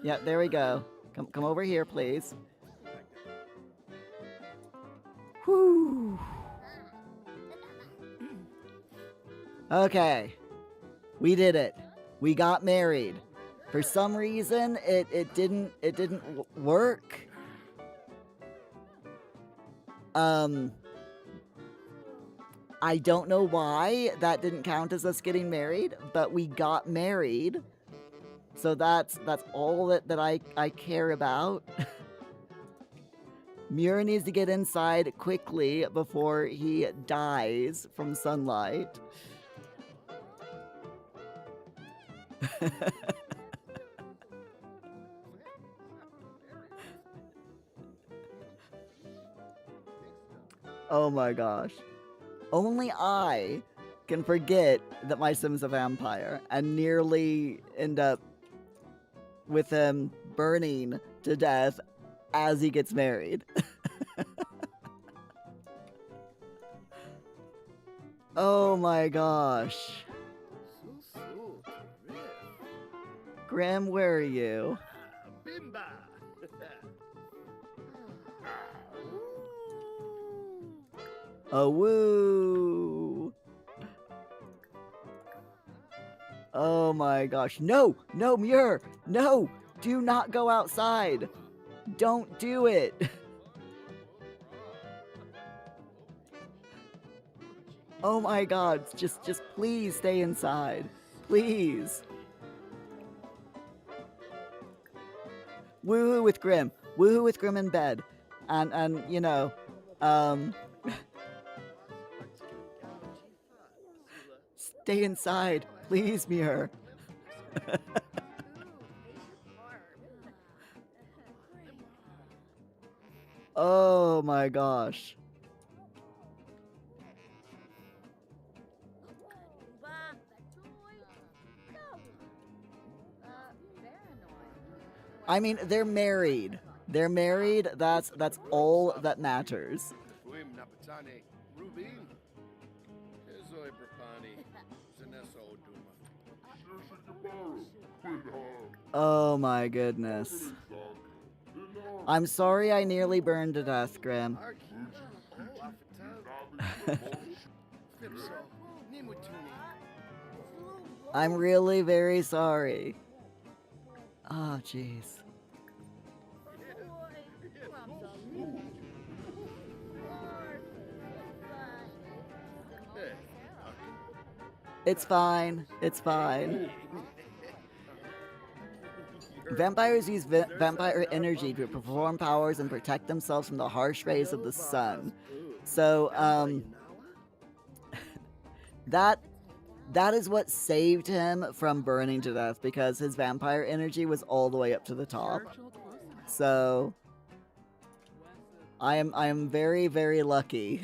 Yeah, there we go. Come over here, please. Whew. Okay. We did it. We got married. For some reason, it didn't work. I don't know why that didn't count as us getting married, but we got married. So that's all that I care about. Muir needs to get inside quickly before he dies from sunlight. Oh my gosh. Only I can forget that my Sim's a vampire and nearly end up with him burning to death as he gets married. Oh my gosh. Grim, where are you? Oh, woo! Oh my gosh. No! No, Muir! No! Do not go outside! Don't do it! Oh my god, just please stay inside. Please. Woohoo with Grim. Woohoo with Grim in bed. And you know, stay inside, please, Muir. Oh my gosh. I mean, they're married. They're married. That's all that matters. Oh my goodness. I'm sorry I nearly burned to death, Grim. I'm really very sorry. Oh, jeez. It's fine. It's fine. Vampires use vampire energy to perform powers and protect themselves from the harsh rays of the sun. So, that is what saved him from burning to death, because his vampire energy was all the way up to the top. So, I am very, very lucky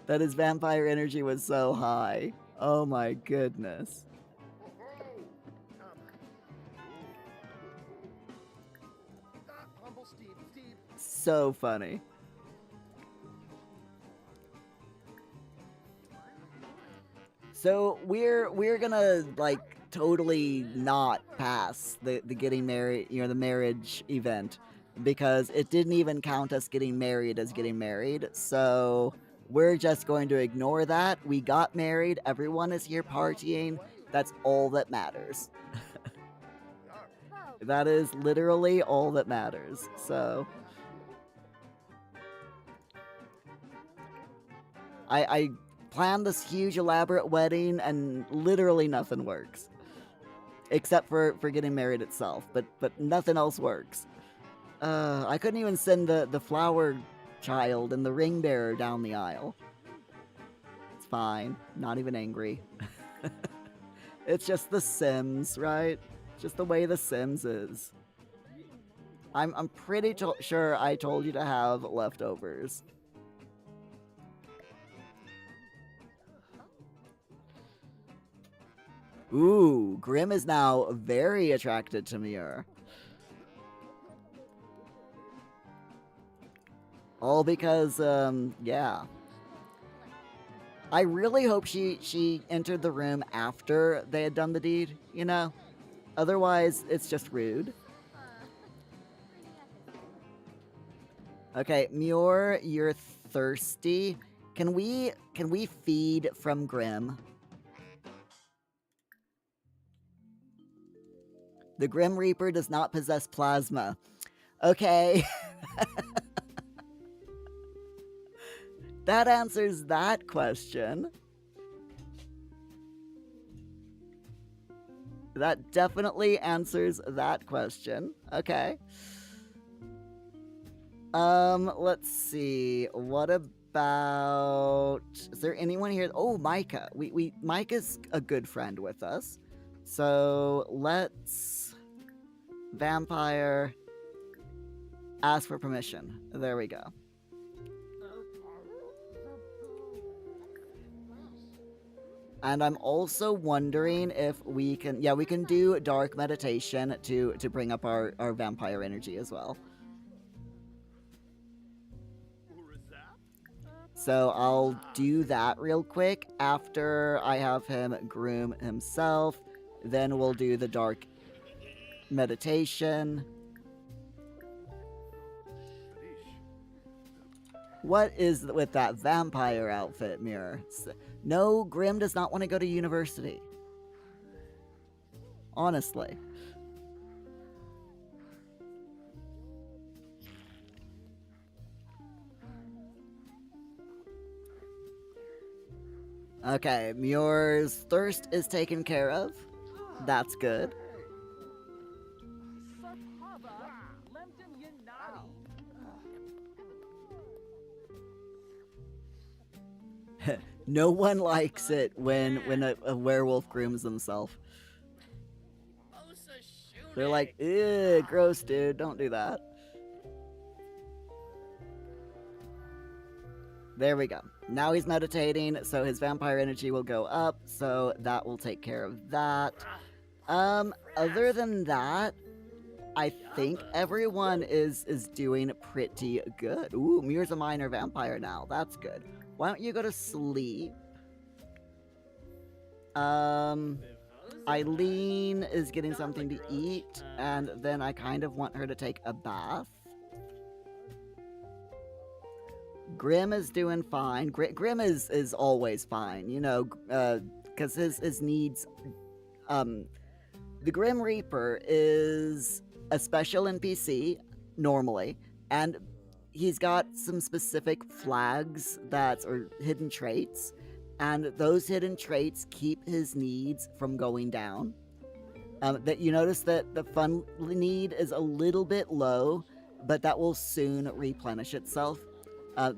that his vampire energy was so high. Oh my goodness. So funny. So we're gonna like totally not pass the getting married, the marriage event, because it didn't even count us getting married as getting married. So we're just going to ignore that. We got married. Everyone is here partying. That's all that matters. That is literally all that matters. So I planned this huge elaborate wedding and literally nothing works. Except for getting married itself, but nothing else works. I couldn't even send the flower child and the ring bearer down the aisle. It's fine. Not even angry. It's just The Sims, right? Just the way The Sims is. I'm pretty sure I told you to have leftovers. Ooh, Grim is now very attracted to Muir. All because, yeah. I really hope she entered the room after they had done the deed, you know? Otherwise, it's just rude. Okay, Muir, you're thirsty. Can we feed from Grim? The Grim Reaper does not possess plasma. Okay. That answers that question. That definitely answers that question. Okay. Let's see. What about... Is there anyone here? Oh, Micah. Micah's a good friend with us. So, let's... Vampire... Ask for permission. There we go. And I'm also wondering if we can... Yeah, we can do dark meditation to bring up our vampire energy as well. So I'll do that real quick after I have him groom himself. Then we'll do the dark meditation. What is with that vampire outfit, Muir? No, Grim does not want to go to university. Honestly. Okay, Muir's thirst is taken care of. That's good. No one likes it when a werewolf grooms himself. They're like, ew, gross, dude, don't do that. There we go. Now he's meditating, so his vampire energy will go up, so that will take care of that. Other than that, I think everyone is doing pretty good. Ooh, Muir's a minor vampire now. That's good. Why don't you go to sleep? Eileen is getting something to eat, and then I kind of want her to take a bath. Grim is doing fine. Grim is always fine, you know, because his needs. The Grim Reaper is a special NPC normally, and he's got some specific flags or hidden traits, and those hidden traits keep his needs from going down. That you notice that the fun need is a little bit low, but that will soon replenish itself.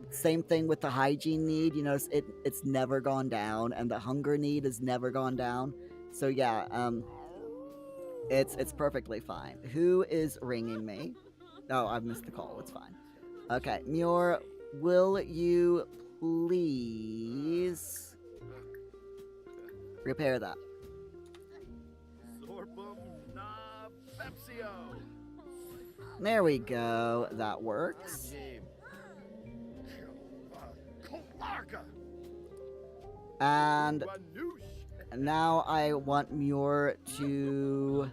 Same thing with the hygiene need. You notice it's never gone down, and the hunger need has never gone down. So yeah, it's perfectly fine. Who is ringing me? Oh, I've missed the call. It's fine. Okay, Muir, will you please repair that? There we go. That works. And now I want Muir to...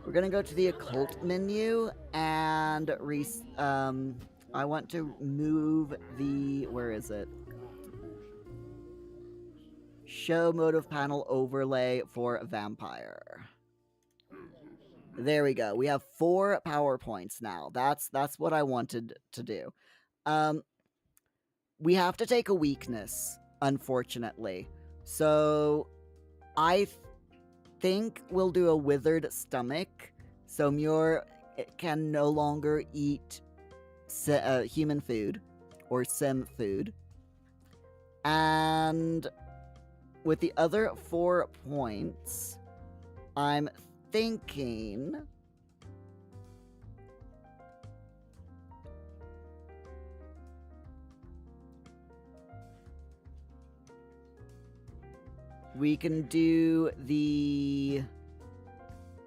We're gonna go to the occult menu and I want to move the... Where is it? Show motive panel overlay for vampire. There we go. We have 4 PowerPoints now. That's what I wanted to do. We have to take a weakness, unfortunately. So I think we'll do a withered stomach. So Muir can no longer eat human food or sim food. And with the other 4 points, I'm thinking we can do the...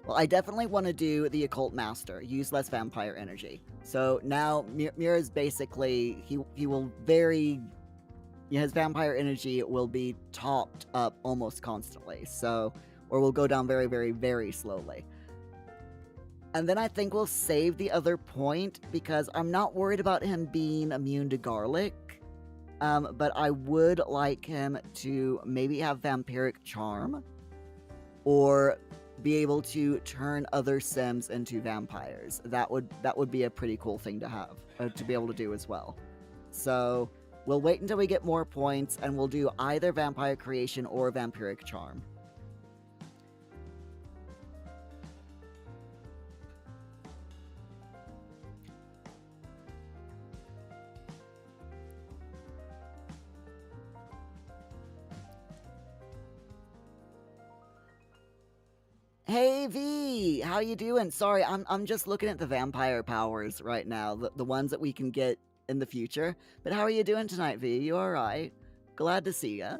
Well, I definitely want to do the Occult Master. Use less vampire energy. So now Muir is basically... He will very... His vampire energy will be topped up almost constantly. So... Or will go down very, very, very slowly. And then I think we'll save the other point because I'm not worried about him being immune to garlic. But I would like him to maybe have vampiric charm or be able to turn other sims into vampires. That would be a pretty cool thing to have, to be able to do as well. So we'll wait until we get more points and we'll do either vampire creation or vampiric charm. Hey V, how you doing? Sorry, I'm just looking at the vampire powers right now, the ones that we can get in the future. But how are you doing tonight, V? You all right? Glad to see ya.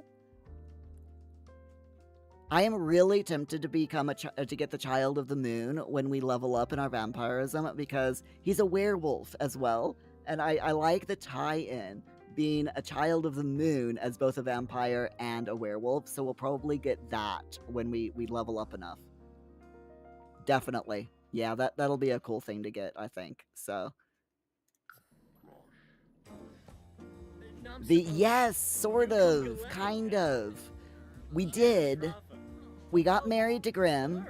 I am really tempted to become to get the Child of the Moon when we level up in our vampirism because he's a werewolf as well, and I like the tie-in being a Child of the Moon as both a vampire and a werewolf. So we'll probably get that when we level up enough. Definitely. Yeah, that'll be a cool thing to get, I think. So. Yes, sort of, kind of. We did. We got married to Grim.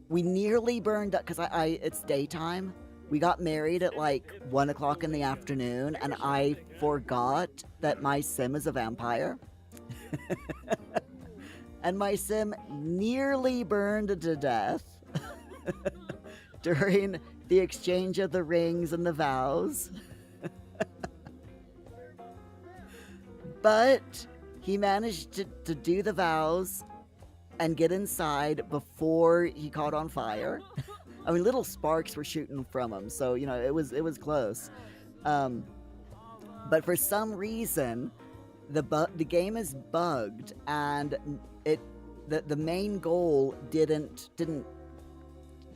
We nearly burned up, because it's daytime. We got married at like 1 o'clock in the afternoon, and I forgot that my sim is a vampire. And my sim nearly burned to death. During the exchange of the rings and the vows. But he managed to do the vows and get inside before he caught on fire. I mean, little sparks were shooting from him, so, you know, it was close. But for some reason, the game is bugged, and the main goal didn't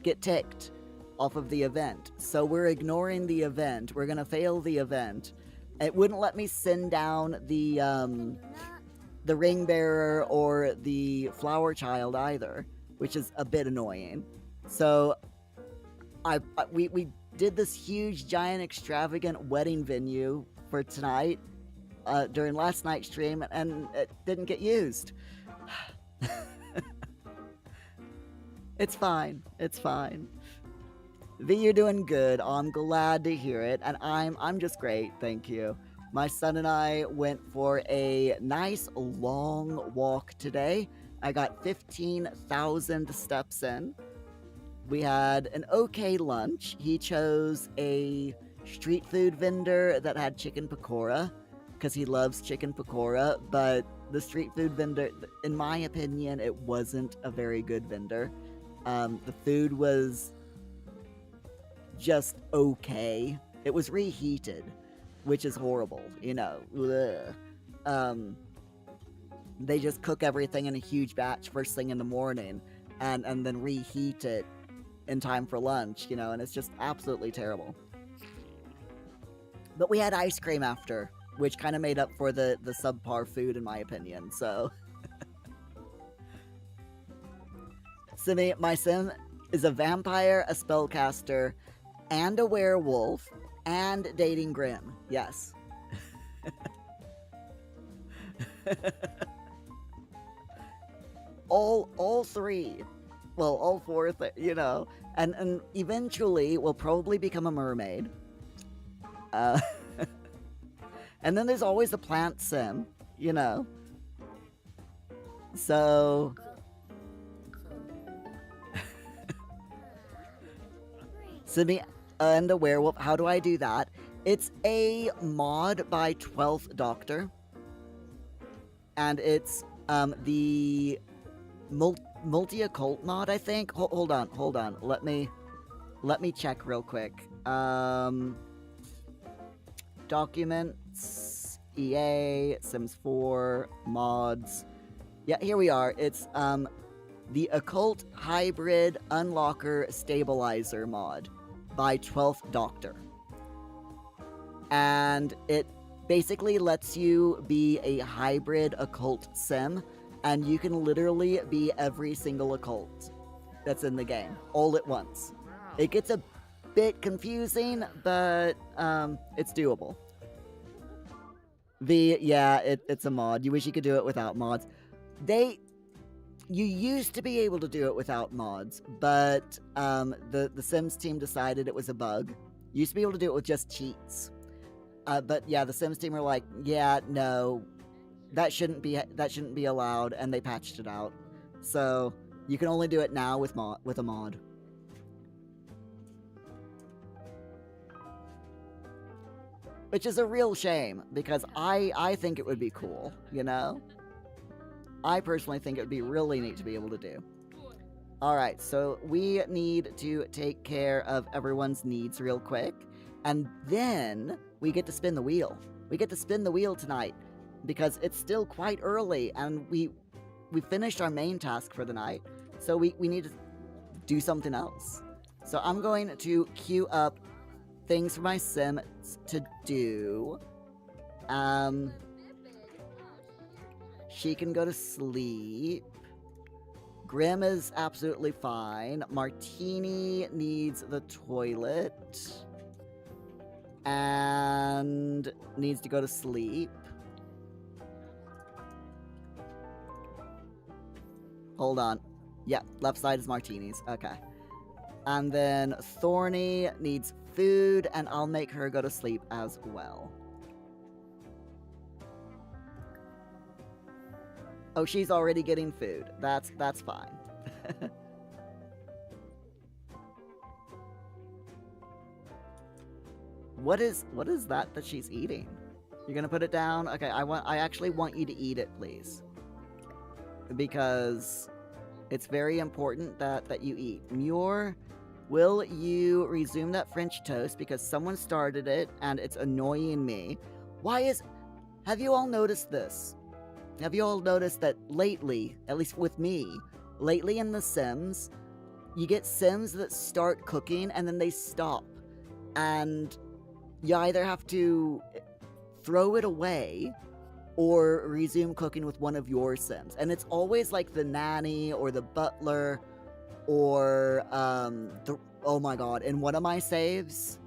get ticked off of the event. So we're ignoring the event. We're gonna fail the event. It wouldn't let me send down the the ring bearer or the flower child either, which is a bit annoying. So we did this huge, giant, extravagant wedding venue for tonight during last night's stream, and it didn't get used. It's fine. It's fine. V, you're doing good. I'm glad to hear it, and I'm just great. Thank you. My son and I went for a nice long walk today. I got 15,000 steps in. We had an okay lunch. He chose a street food vendor that had chicken pakora because he loves chicken pakora, but the street food vendor, in my opinion, it wasn't a very good vendor. The food was just okay. It was reheated, which is horrible, you know. They just cook everything in a huge batch first thing in the morning and then reheat it in time for lunch, you know, and it's just absolutely terrible. But we had ice cream after, which kind of made up for the subpar food, in my opinion, so. Simi, my sim is a vampire, a spellcaster, and a werewolf, and dating Grimm. Yes. all three. Well, all four, you know. And eventually will probably become a mermaid. And then there's always the plant sim, you know. So... Simi and a werewolf, how do I do that? It's a mod by 12th Doctor. And it's the multi-occult mod, I think. Hold on. Let me check real quick. Documents, EA, Sims 4, mods. Yeah, here we are. It's the Occult Hybrid Unlocker Stabilizer mod by 12th Doctor. And it basically lets you be a hybrid occult sim, and you can literally be every single occult that's in the game, all at once. It gets a bit confusing, but it's doable. It's a mod. You wish you could do it without mods. You used to be able to do it without mods, but the Sims team decided it was a bug. You used to be able to do it with just cheats. But yeah, the Sims team were like, yeah, no, that shouldn't be allowed, and they patched it out. So you can only do it now with a mod. Which is a real shame, because I think it would be cool, you know? I personally think it would be really neat to be able to do. Alright, so we need to take care of everyone's needs real quick, and then we get to spin the wheel. We get to spin the wheel tonight, because it's still quite early, and we finished our main task for the night, so we need to do something else. So I'm going to queue up things for my sim to do. She can go to sleep. Grimm is absolutely fine. Martini needs the toilet. And needs to go to sleep. Hold on. Yep, left side is Martini's. Okay. And then Thorny needs food, and I'll make her go to sleep as well. Oh, she's already getting food. That's fine. What is that she's eating? You're gonna put it down? Okay, I actually want you to eat it, please. Because it's very important that you eat. Muir, will you resume that French toast? Because someone started it, and it's annoying me. Have you all noticed this? Have you all noticed that lately, at least with me, lately in The Sims, you get Sims that start cooking and then they stop. And you either have to throw it away or resume cooking with one of your Sims. And it's always like the nanny or the butler or oh my god, in one of my saves,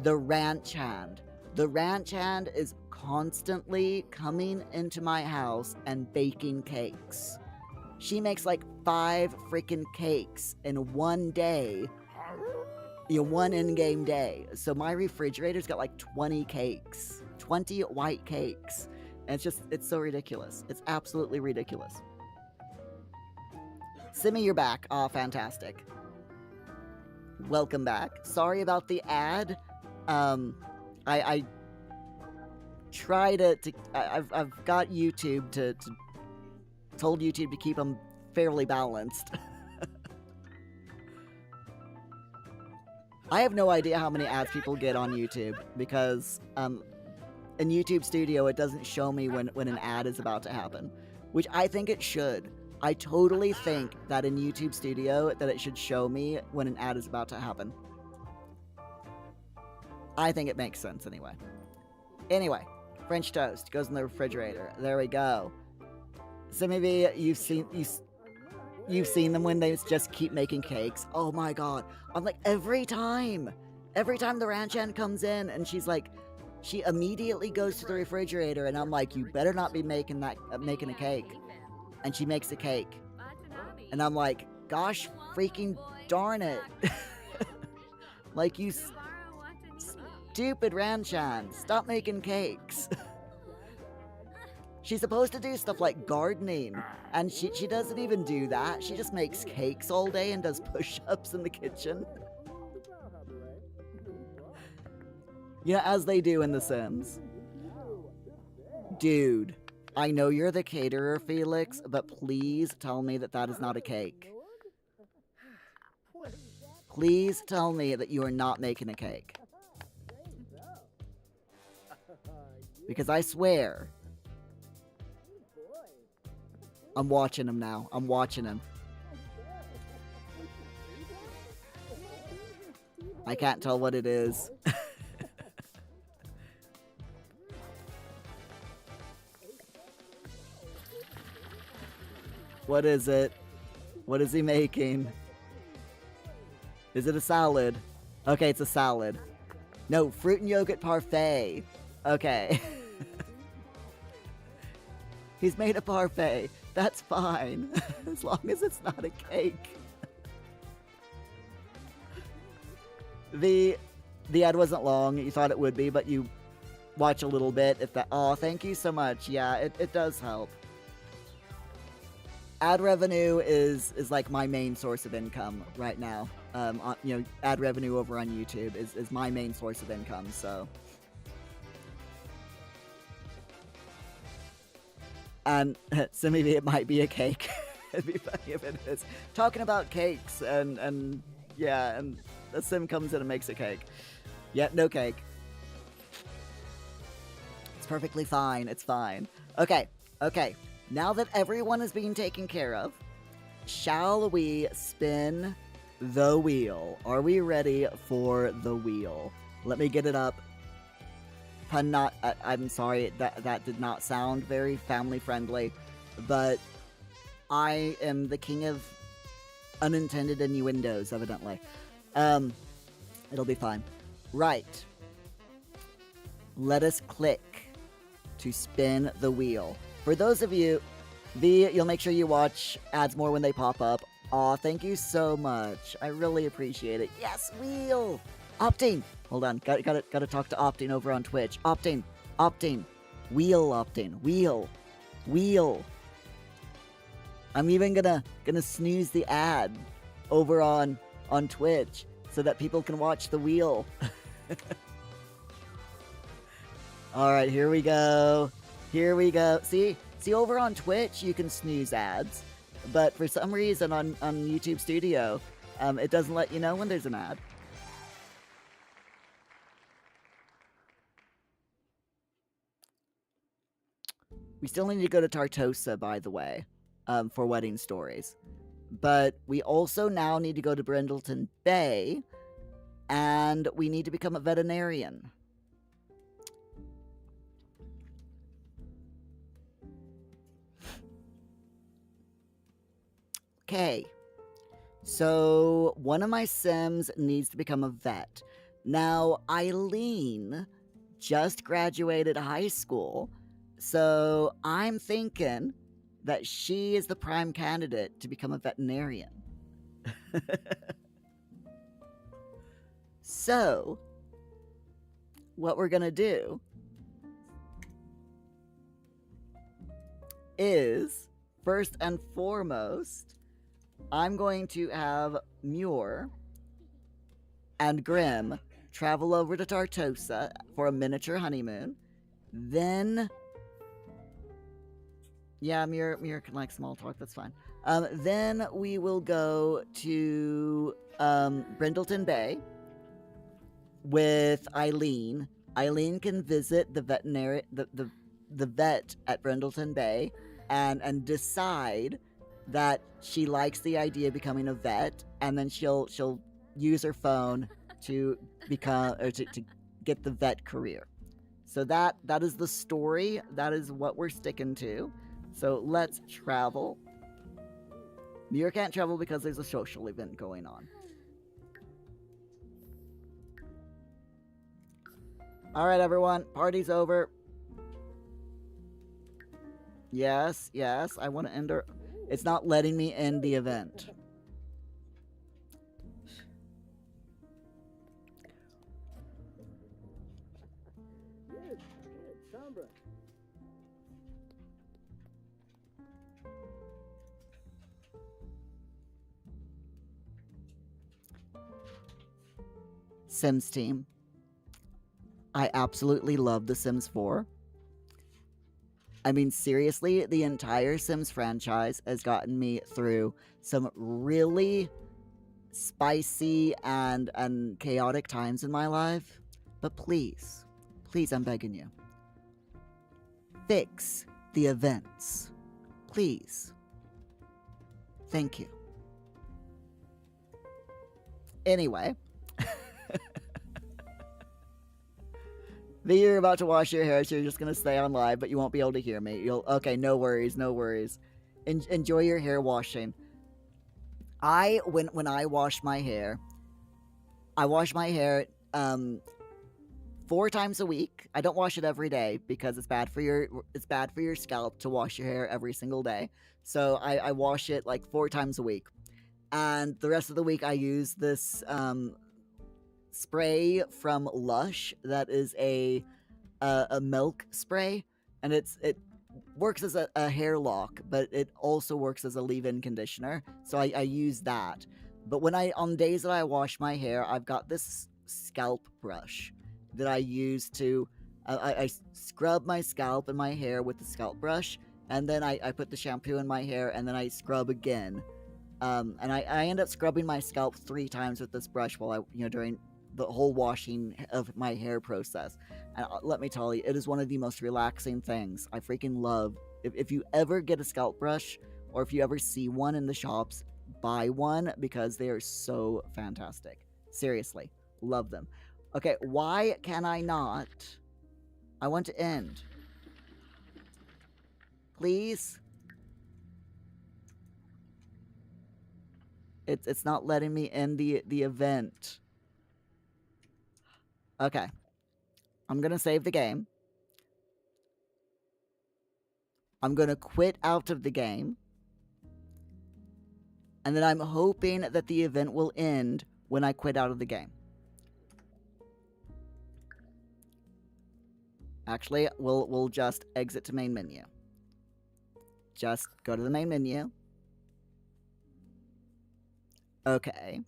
the ranch hand. The ranch hand is constantly coming into my house and baking cakes. She makes like 5 freaking cakes in one day. One in-game day. So my refrigerator's got like 20 cakes. 20 white cakes. And it's so ridiculous. It's absolutely ridiculous. Simi, you're back. Aw, fantastic. Welcome back. Sorry about the ad. I try to I've got YouTube told YouTube to keep them fairly balanced. I have no idea how many ads people get on YouTube because in YouTube Studio it doesn't show me when an ad is about to happen, which I think it should. I totally think that in YouTube Studio that it should show me when an ad is about to happen. I think it makes sense anyway. Anyway, French toast goes in the refrigerator. There we go. So maybe you've seen them when they just keep making cakes. Oh my god. I'm like, every time the ranch hand comes in and she's like, she immediately goes to the refrigerator and I'm like, you better not be making a cake. And she makes a cake. And I'm like, gosh freaking darn it. Like, you stupid ranch hand, stop making cakes. She's supposed to do stuff like gardening, and she doesn't even do that. She just makes cakes all day and does push-ups in the kitchen. As they do in The Sims. Dude, I know you're the caterer, Felix, but please tell me that is not a cake. Please tell me that you are not making a cake. Because I swear... I'm watching him now. I'm watching him. I can't tell what it is. What is it? What is he making? Is it a salad? Okay, it's a salad. No, fruit and yogurt parfait. Okay. He's made a parfait. That's fine. As long as it's not a cake. The ad wasn't long. You thought it would be, but you watch a little bit. Oh, thank you so much. Yeah, it does help. Ad revenue is like my main source of income right now. Ad revenue over on YouTube is my main source of income, so... And so maybe it might be a cake. It'd be funny if it is. Talking about cakes and a Sim comes in and makes a cake. Yeah, no cake. It's perfectly fine. It's fine. Okay. Now that everyone is being taken care of, shall we spin the wheel? Are we ready for the wheel? Let me get it up. I'm sorry, that did not sound very family friendly, but I am the king of unintended innuendos, evidently. It'll be fine. Right. Let us click to spin the wheel. For those of you, you'll make sure you watch ads more when they pop up. Aw, thank you so much. I really appreciate it. Yes, wheel! Opting! Hold on, gotta talk to Opting over on Twitch. Opting! Wheel Opting. Wheel. I'm even gonna snooze the ad over on Twitch so that people can watch the wheel. Alright, here we go. See, over on Twitch you can snooze ads, but for some reason on YouTube Studio, it doesn't let you know when there's an ad. We still need to go to Tartosa, by the way, for wedding stories. But we also now need to go to Brindleton Bay, and we need to become a veterinarian. Okay. So one of my Sims needs to become a vet. Now, Eileen just graduated high school, so I'm thinking that she is the prime candidate to become a veterinarian. So, what we're gonna do is, first and foremost, I'm going to have Muir and Grim travel over to Tartosa for a miniature honeymoon. Then, yeah, Muir can like small talk. That's fine. Then we will go to Brindleton Bay with Eileen. Eileen can visit the the vet at Brindleton Bay and decide that she likes the idea of becoming a vet, and then she'll use her phone to become or to get the vet career. So that is the story. That is what we're sticking to. So let's travel. Muir can't travel because there's a social event going on. All right, everyone. Party's over. Yes, yes. I want to end her. It's not letting me end the event. Sims team. I absolutely love The Sims 4. I mean, seriously, the entire Sims franchise has gotten me through some really spicy and chaotic times in my life. But please, please, I'm begging you, fix the events. Please. Thank you. Anyway. You're about to wash your hair, so you're just gonna stay on live, but you won't be able to hear me. Okay, no worries, no worries. Enjoy your hair washing. When I wash my hair, I wash my hair 4 times a week. I don't wash it every day because it's bad for your scalp to wash your hair every single day. So I wash it like 4 times a week, and the rest of the week I use this spray from Lush that is a milk spray, and it works as a hair lock, but it also works as a leave-in conditioner. So I use that. But on days that I wash my hair, I've got this scalp brush that I use to I scrub my scalp and my hair with the scalp brush, and then I put the shampoo in my hair, and then I scrub again. And I end up scrubbing my scalp 3 times with this brush while during the whole washing of my hair process. And let me tell you, it is one of the most relaxing things. I freaking love. If you ever get a scalp brush, or if you ever see one in the shops, buy one because they are so fantastic. Seriously, love them. Okay, why can I not? I want to end. Please? It's not letting me end the event. Okay. I'm gonna save the game. I'm gonna quit out of the game. And then I'm hoping that the event will end when I quit out of the game. Actually, we'll just exit to main menu. Just go to the main menu. Okay.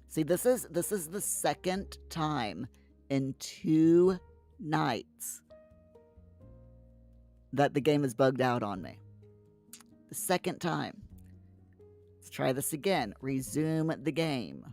See, this is the second time in 2 nights that the game is bugged out on me. The second time. Let's try this again. Resume the game.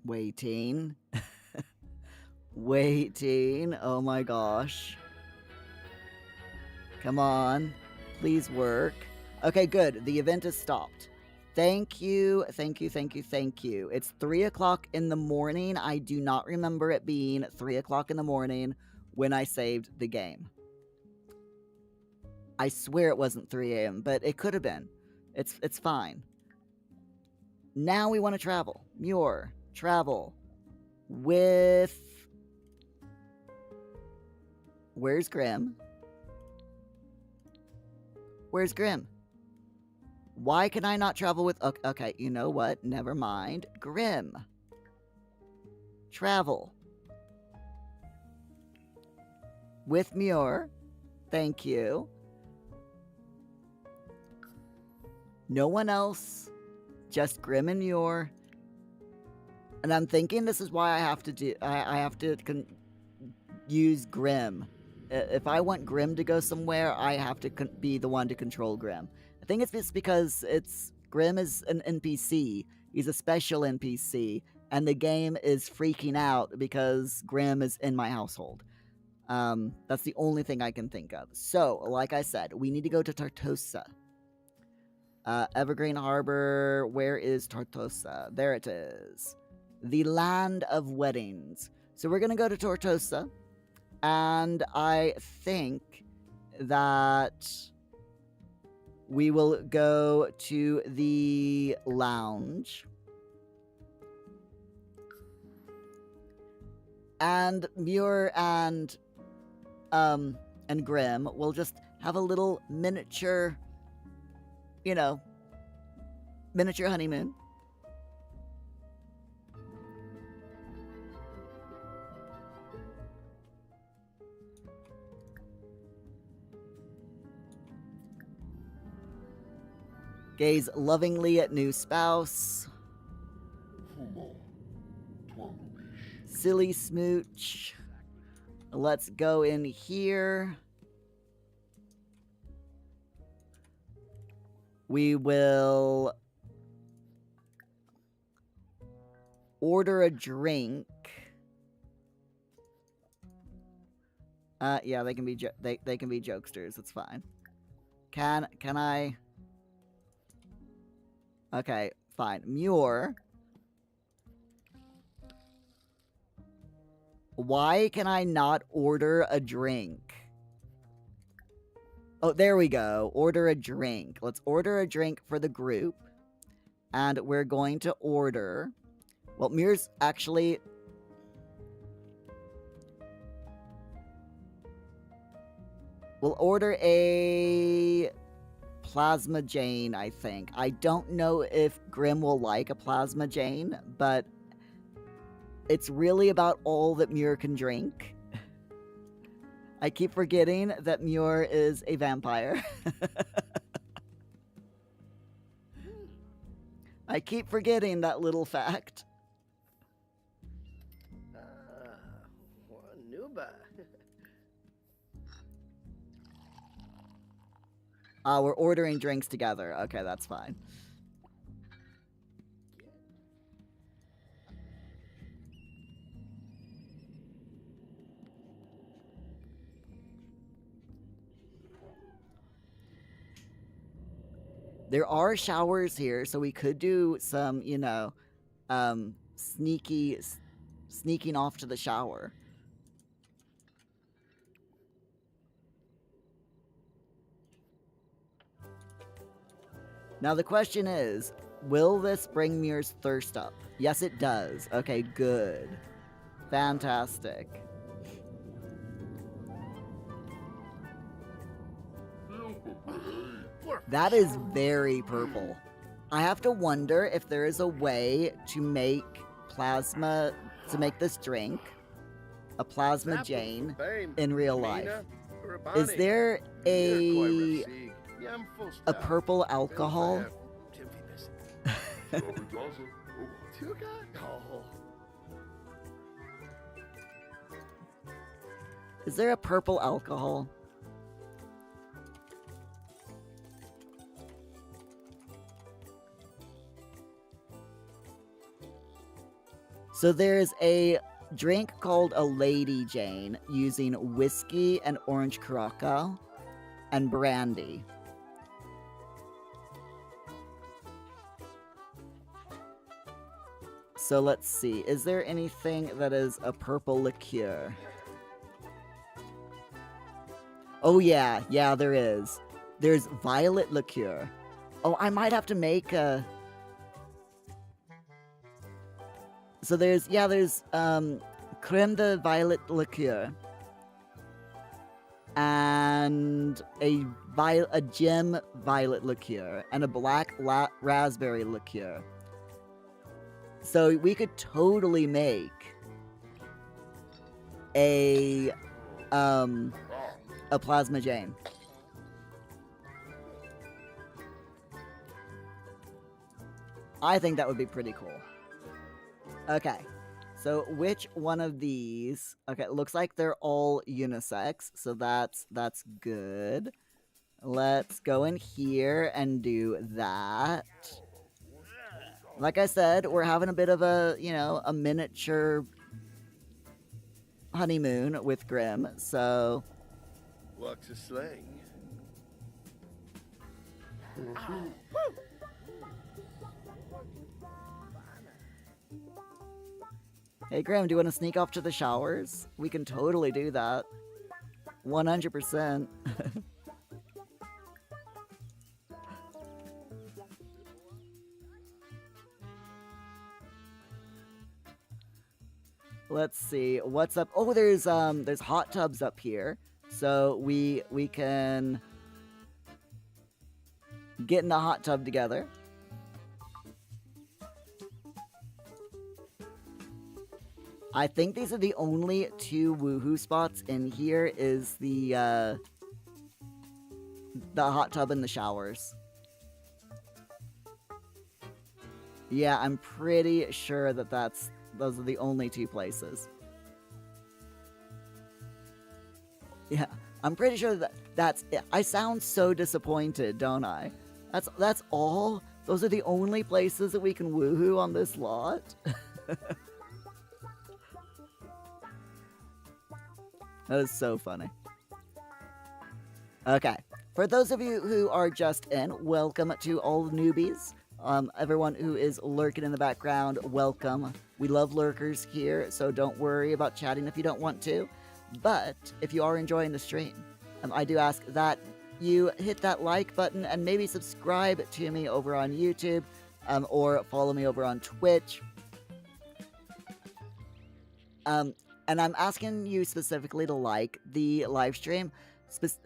Waiting. Waiting. Oh my gosh. Come on. Please work. Okay, good. The event is stopped. Thank you, thank you, thank you, thank you. It's 3 o'clock in the morning. I do not remember it being 3 o'clock in the morning when I saved the game. I swear it wasn't 3 a.m., but it could have been. It's fine. Now we want to travel. Muir, travel. With... Where's Grim? Where's Grim? Why can I not travel with... Okay, you know what? Never mind. Grim. Travel. With Muir. Thank you. No one else. Just Grim and Muir. And I'm thinking this is why I have to do... I have to use Grim. If I want Grim to go somewhere, I have to be the one to control Grim. I think it's just because Grim is an NPC. He's a special NPC, and the game is freaking out because Grim is in my household. That's the only thing I can think of. So, like I said, we need to go to Tartosa. Evergreen Harbor, where is Tartosa? There it is. The land of weddings. So we're going to go to Tartosa, and I think that we will go to the lounge. And Muir and Grim will just have a little miniature, miniature honeymoon. Gaze lovingly at new spouse. Silly smooch. Let's go in here. We will order a drink. Yeah, they can be they can be jokesters. It's fine. Can I? Okay, fine. Muir. Why can I not order a drink? Oh, there we go. Order a drink. Let's order a drink for the group. And we're going to order... Well, Muir's actually... We'll order a... Plasma Jane, I think. I don't know if Grim will like a Plasma Jane, but it's really about all that Muir can drink. I keep forgetting that Muir is a vampire. I keep forgetting that little fact. We're ordering drinks together. Okay, that's fine. There are showers here, so we could do some, sneaking off to the shower. Now the question is, will this bring Muir's thirst up? Yes, it does. Okay, good. Fantastic. That is very purple. I have to wonder if there is a way to make this drink a Plasma Jane in real life. Is there a purple alcohol? Is there a purple alcohol? So there's a drink called a Lady Jane using whiskey and orange curacao and brandy. So let's see. Is there anything that is a purple liqueur? Oh yeah, yeah, there is. There's violet liqueur. Oh, I might have to make a... So there's creme de violet liqueur. And a gem violet liqueur. And a black raspberry liqueur. So we could totally make a plasma jane. I think that would be pretty cool. Okay, so which one of these? Okay, it looks like they're all unisex, so that's good. Let's go in here and do that. Like I said, we're having a bit of a, a miniature honeymoon with Grim, so... Works a slang. Hey, Graham, do you want to sneak off to the showers? We can totally do that. 100%. Let's see, what's up? Oh, there's hot tubs up here. So we can get in the hot tub together. I think these are the only two woohoo spots in here is the hot tub and the showers. Yeah, I'm pretty sure that those are the only two places. Yeah, I'm pretty sure that's it. I sound so disappointed, don't I? That's all? Those are the only places that we can woohoo on this lot? That is so funny. Okay, for those of you who are just in, welcome to all the newbies. Everyone who is lurking in the background, welcome. We love lurkers here, so don't worry about chatting if you don't want to. But if you are enjoying the stream, I do ask that you hit that like button and maybe subscribe to me over on YouTube, or follow me over on Twitch. And I'm asking you specifically to like the live stream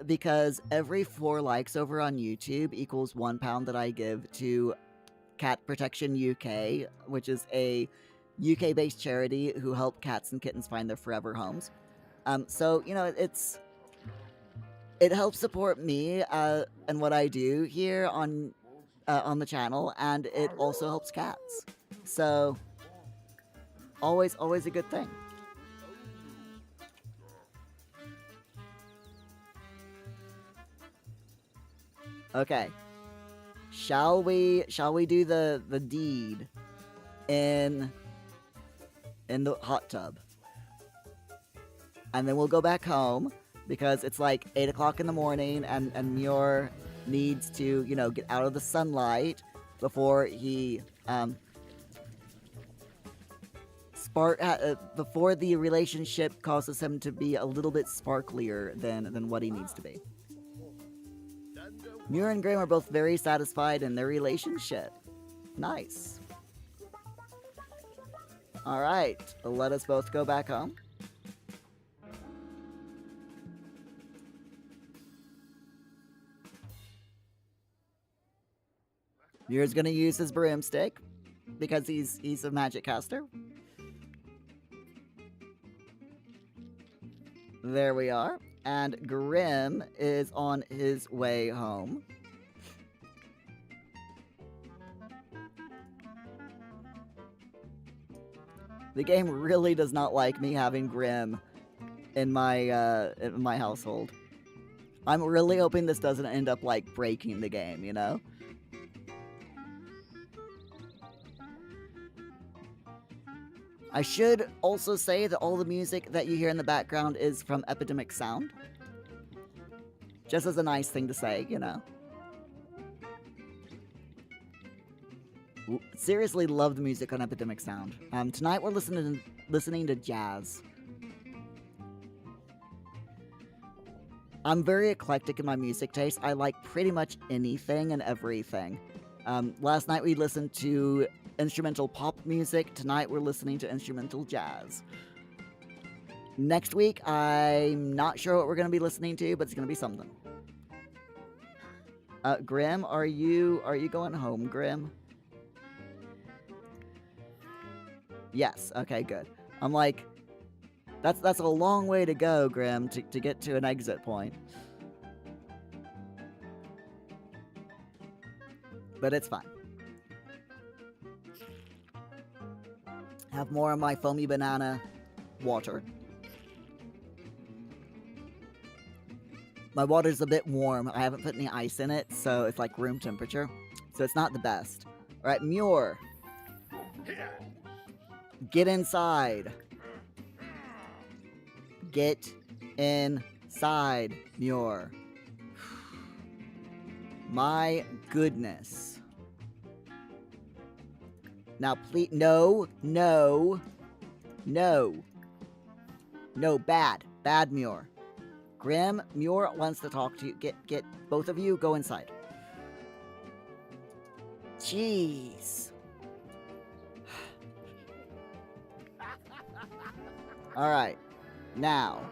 because every 4 likes over on YouTube equals £1 that I give to Cat Protection UK, which is a UK-based charity who help cats and kittens find their forever homes. So, it helps support me and what I do here on the channel, and it also helps cats. So, always a good thing. Okay. Shall we do the deed in the hot tub? And then we'll go back home because it's like 8 o'clock in the morning and Muir needs to, get out of the sunlight before he before the relationship causes him to be a little bit sparklier than what he needs to be. Muir and Graham are both very satisfied in their relationship. Nice. Alright, let us both go back home. Muir's gonna use his broomstick because he's a magic caster. There we are. And Grim is on his way home. The game really does not like me having Grim in my household. I'm really hoping this doesn't end up like breaking the game, I should also say that all the music that you hear in the background is from Epidemic Sound. Just as a nice thing to say, Seriously love the music on Epidemic Sound. Tonight we're listening to jazz. I'm very eclectic in my music taste. I like pretty much anything and everything. Last night we listened to instrumental pop music. Tonight we're listening to instrumental jazz. Next week, I'm not sure what we're going to be listening to, but it's going to be something. Grim, are you going home, Grim? Yes. Okay, good. I'm like, that's a long way to go, Grim, to get to an exit point. But it's fine. Have more of my foamy banana water. My water's a bit warm. I haven't put any ice in it, so it's like room temperature. So it's not the best. All right, Muir. Get inside. Get inside, Muir. My goodness. Now, please, no, bad Muir. Grim, Muir wants to talk to you. Get both of you, go inside. Jeez. Alright. Now,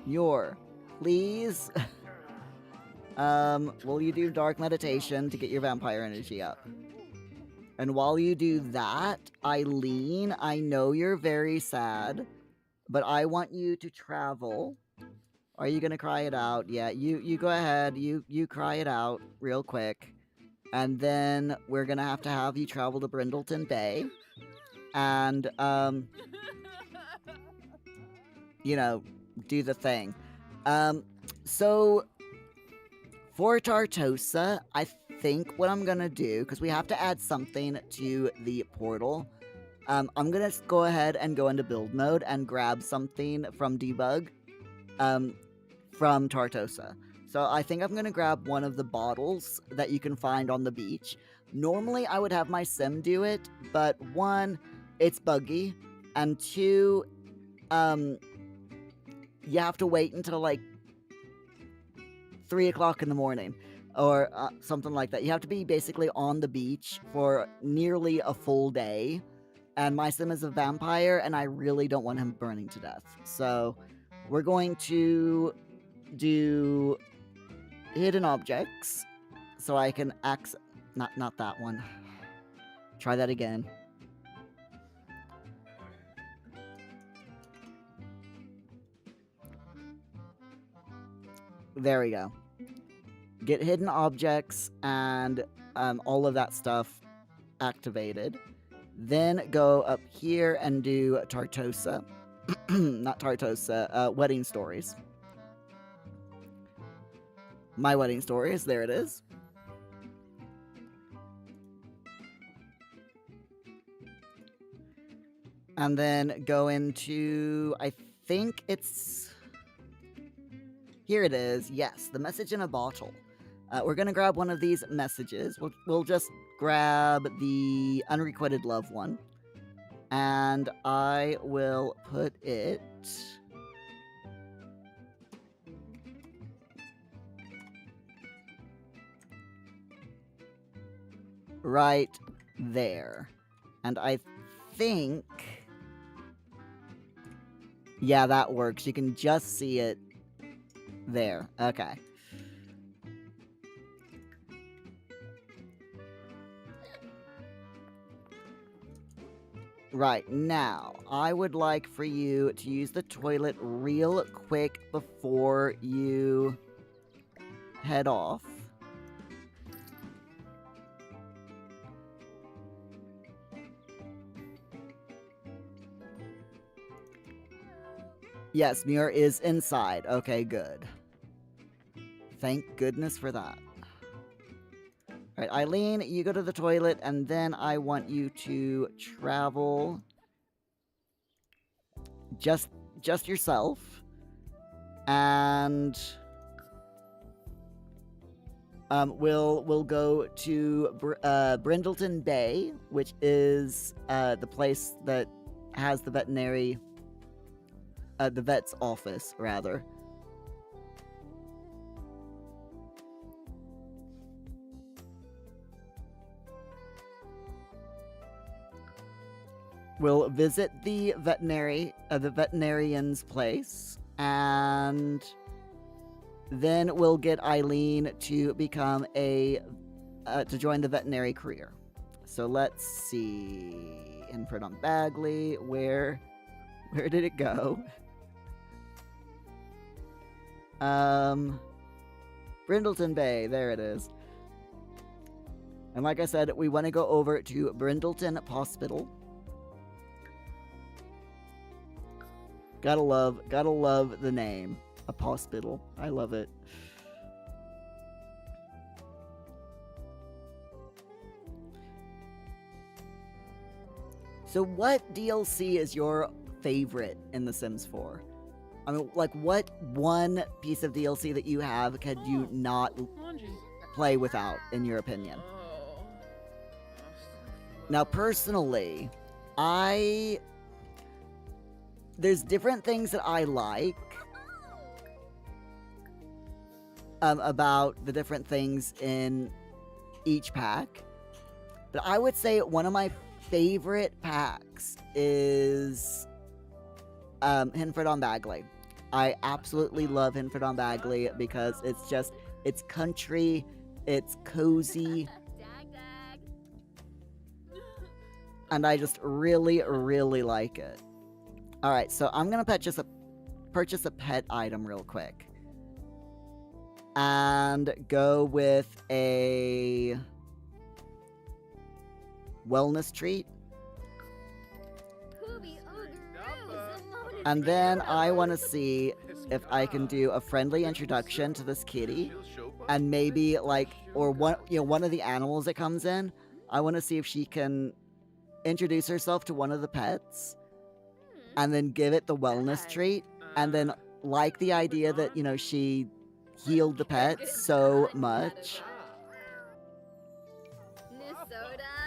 Muir, please. Will you do dark meditation to get your vampire energy up? And while you do that, Eileen, I know you're very sad, but I want you to travel. Are you gonna cry it out? Yeah, you go ahead. You cry it out real quick. And then we're gonna have you travel to Brindleton Bay. And, you know, do the thing. So, for Tartosa, I think what I'm gonna do, because we have to add something to the portal, I'm gonna go ahead and go into build mode and grab something from debug. From Tartosa. So I think I'm gonna grab one of the bottles that you can find on the beach. Normally I would have my sim do it, but one, it's buggy, and two, you have to wait until like 3 o'clock in the morning or something like that. You have to be basically on the beach for nearly a full day, and my sim is a vampire and I really don't want him burning to death. So we're going to do hidden objects so I can access. Not that one. Try that again. There we go. Get hidden objects and all of that stuff activated. Then go up here and do Tartosa. Not Tartosa, wedding stories. My wedding stories, there it is. And then go into, I think it's, here it is, yes, the message in a bottle. We're gonna grab one of these messages. We'll just grab the unrequited love one. And I will put it right there. And I think, yeah, that works. You can just see it there. Okay. Right, now, I would like for you to use the toilet real quick before you head off. Yes, Muir is inside. Okay, good. Thank goodness for that. Alright, Eileen, you go to the toilet, and then I want you to travel just yourself. And We'll go to Brindleton Bay, which is the place that has the the vet's office, rather. We'll visit the veterinarian's place, and then we'll get Eileen to become to join the veterinary career. So let's see. Inford on Bagley. Where did it go? Brindleton Bay. There it is. And like I said, we want to go over to Brindleton Hospital. Gotta love the name. A hospital. I love it. So what DLC is your favorite in The Sims 4? I mean, like, what one piece of DLC that you have could you not play without, in your opinion? Now, personally, there's different things that I like about the different things in each pack. But I would say one of my favorite packs is Hinford on Bagley. I absolutely love Hinford on Bagley because it's country, it's cozy, and I just really, really like it. Alright, so I'm gonna purchase a pet item real quick. And go with a wellness treat. And then I want to see if I can do a friendly introduction to this kitty. And maybe one of the animals that comes in. I want to see if she can introduce herself to one of the pets. And then give it the wellness treat. And then like the idea that, she healed the pet so much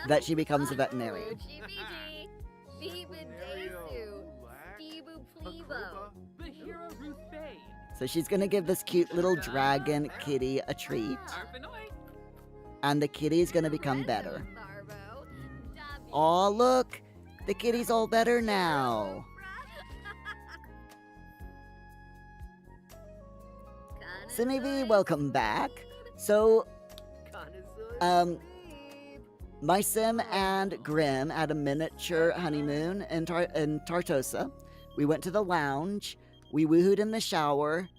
that she becomes a veterinarian. So she's gonna give this cute little dragon kitty a treat, and the kitty's gonna become better. Aw, look! The kitty's all better now! Simmy V, welcome back. So, my Sim and Grim had a miniature honeymoon in Tartosa. We went to the lounge, we woohooed in the shower,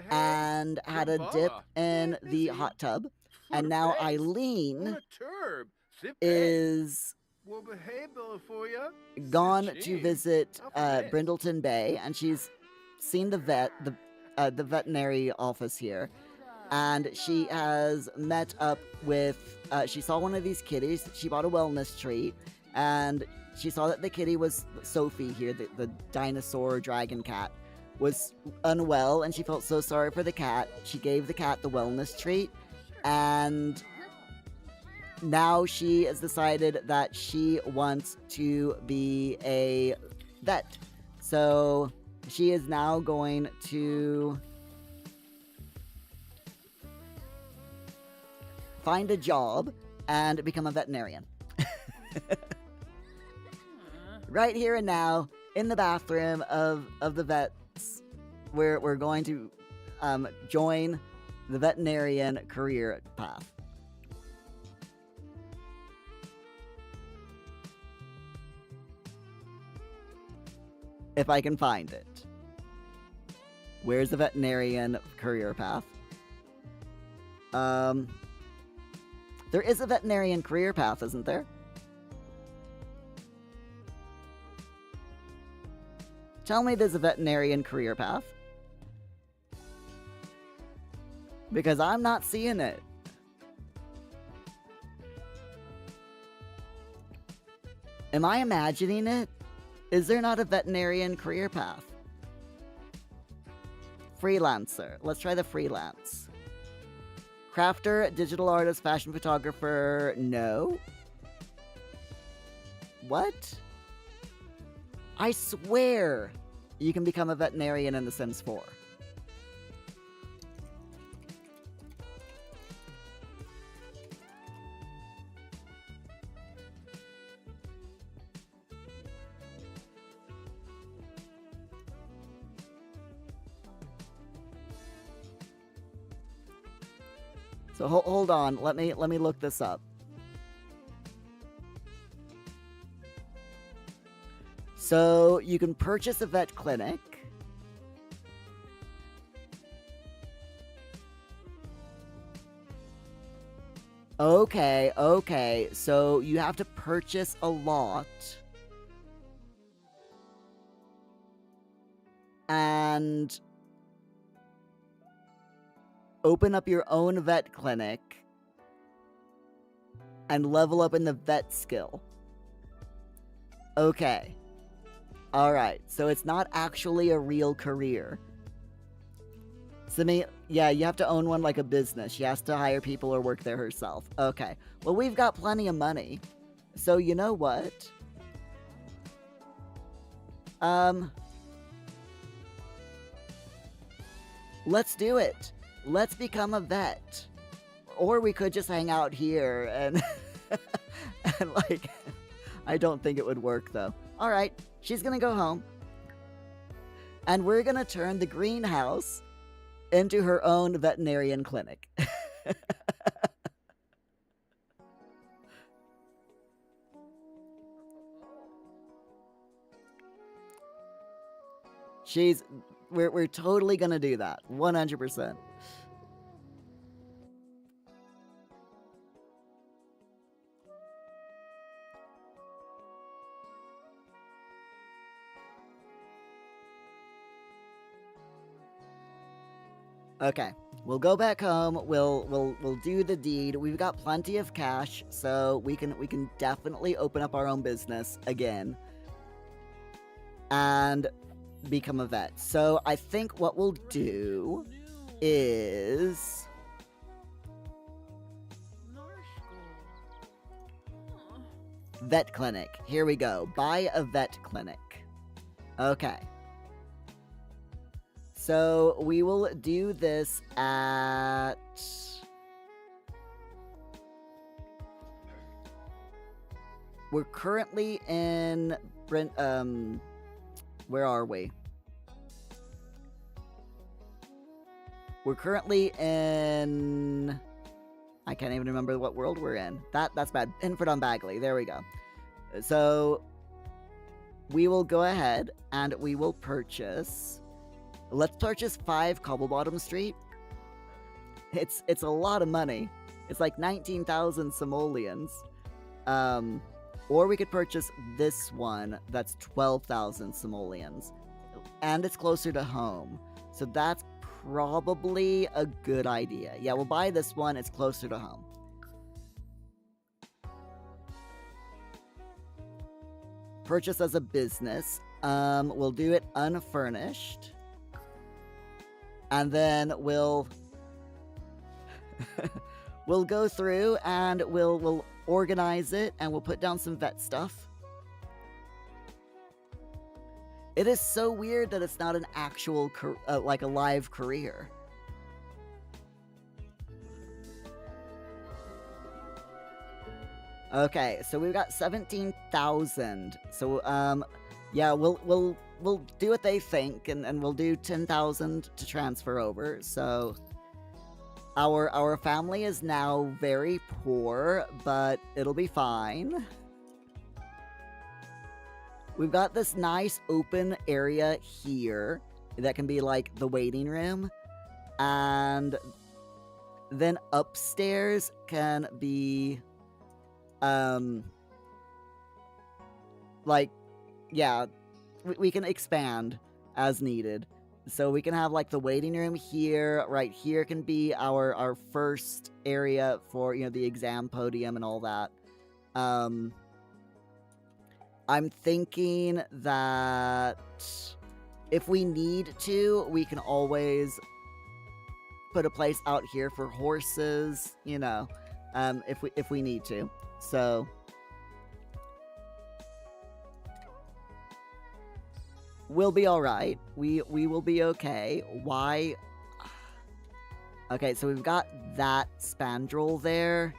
and had a dip in the hot tub. And now Eileen is gone to visit Brindleton Bay, and she's seen the veterinary office here, and she has met up with she saw one of these kitties. She bought a wellness treat, and she saw that the kitty was Sophie here, the dinosaur dragon cat, was unwell, and she felt so sorry for the cat. She gave the cat the wellness treat, and now she has decided that she wants to be a vet. So she is now going to find a job and become a veterinarian. Right here and now, in the bathroom of the vets, we're going to join the veterinarian career path. If I can find it. Where's the veterinarian career path? There is a veterinarian career path, isn't there? Tell me there's a veterinarian career path. Because I'm not seeing it. Am I imagining it? Is there not a veterinarian career path? Freelancer. Let's try the freelance. Crafter, digital artist, fashion photographer, no. What? I swear you can become a veterinarian in The Sims 4. So hold on, let me look this up. So you can purchase a vet clinic. Okay, so you have to purchase a lot. And open up your own vet clinic and level up in the vet skill. Okay. Alright, so it's not actually a real career. Simi, yeah, you have to own one like a business. She has to hire people or work there herself. Okay. Well, we've got plenty of money. So you know what? Let's do it. Let's become a vet. Or we could just hang out here and... and like... I don't think it would work, though. Alright, she's gonna go home. And we're gonna turn the greenhouse into her own veterinarian clinic. We're totally gonna do that. 100%. Okay, we'll go back home. We'll do the deed. We've got plenty of cash, so we can definitely open up our own business again and become a vet. So I think what we'll do is vet clinic. Here we go. Buy a vet clinic. Okay. So we will do this at... We're currently in... Where are we? We're currently in... I can't even remember what world we're in. That's bad. Inford on Bagley. There we go. So we will go ahead and we will purchase... Let's purchase 5 Cobblebottom Street. It's a lot of money. It's like 19,000 simoleons. Or we could purchase this one that's 12,000 simoleons. And it's closer to home. So that's probably a good idea. Yeah, we'll buy this one. It's closer to home. Purchase as a business. We'll do it unfurnished. And then we'll we'll go through and we'll organize it and we'll put down some vet stuff. It is so weird that it's not an actual like a live career. Okay, so we've got 17,000. So yeah, we'll do what they think, and we'll do 10,000 to transfer over. So our family is now very poor, but it'll be fine. We've got this nice open area here that can be like the waiting room, and then upstairs can be like, yeah, we can expand as needed. So we can have like the waiting room here. Right here can be our first area for, you know, the exam podium and all that. I'm thinking that if we need to, we can always put a place out here for horses, you know, if we need to. So we'll be all right. We will be okay. Why? Okay, so we've got that spandrel there.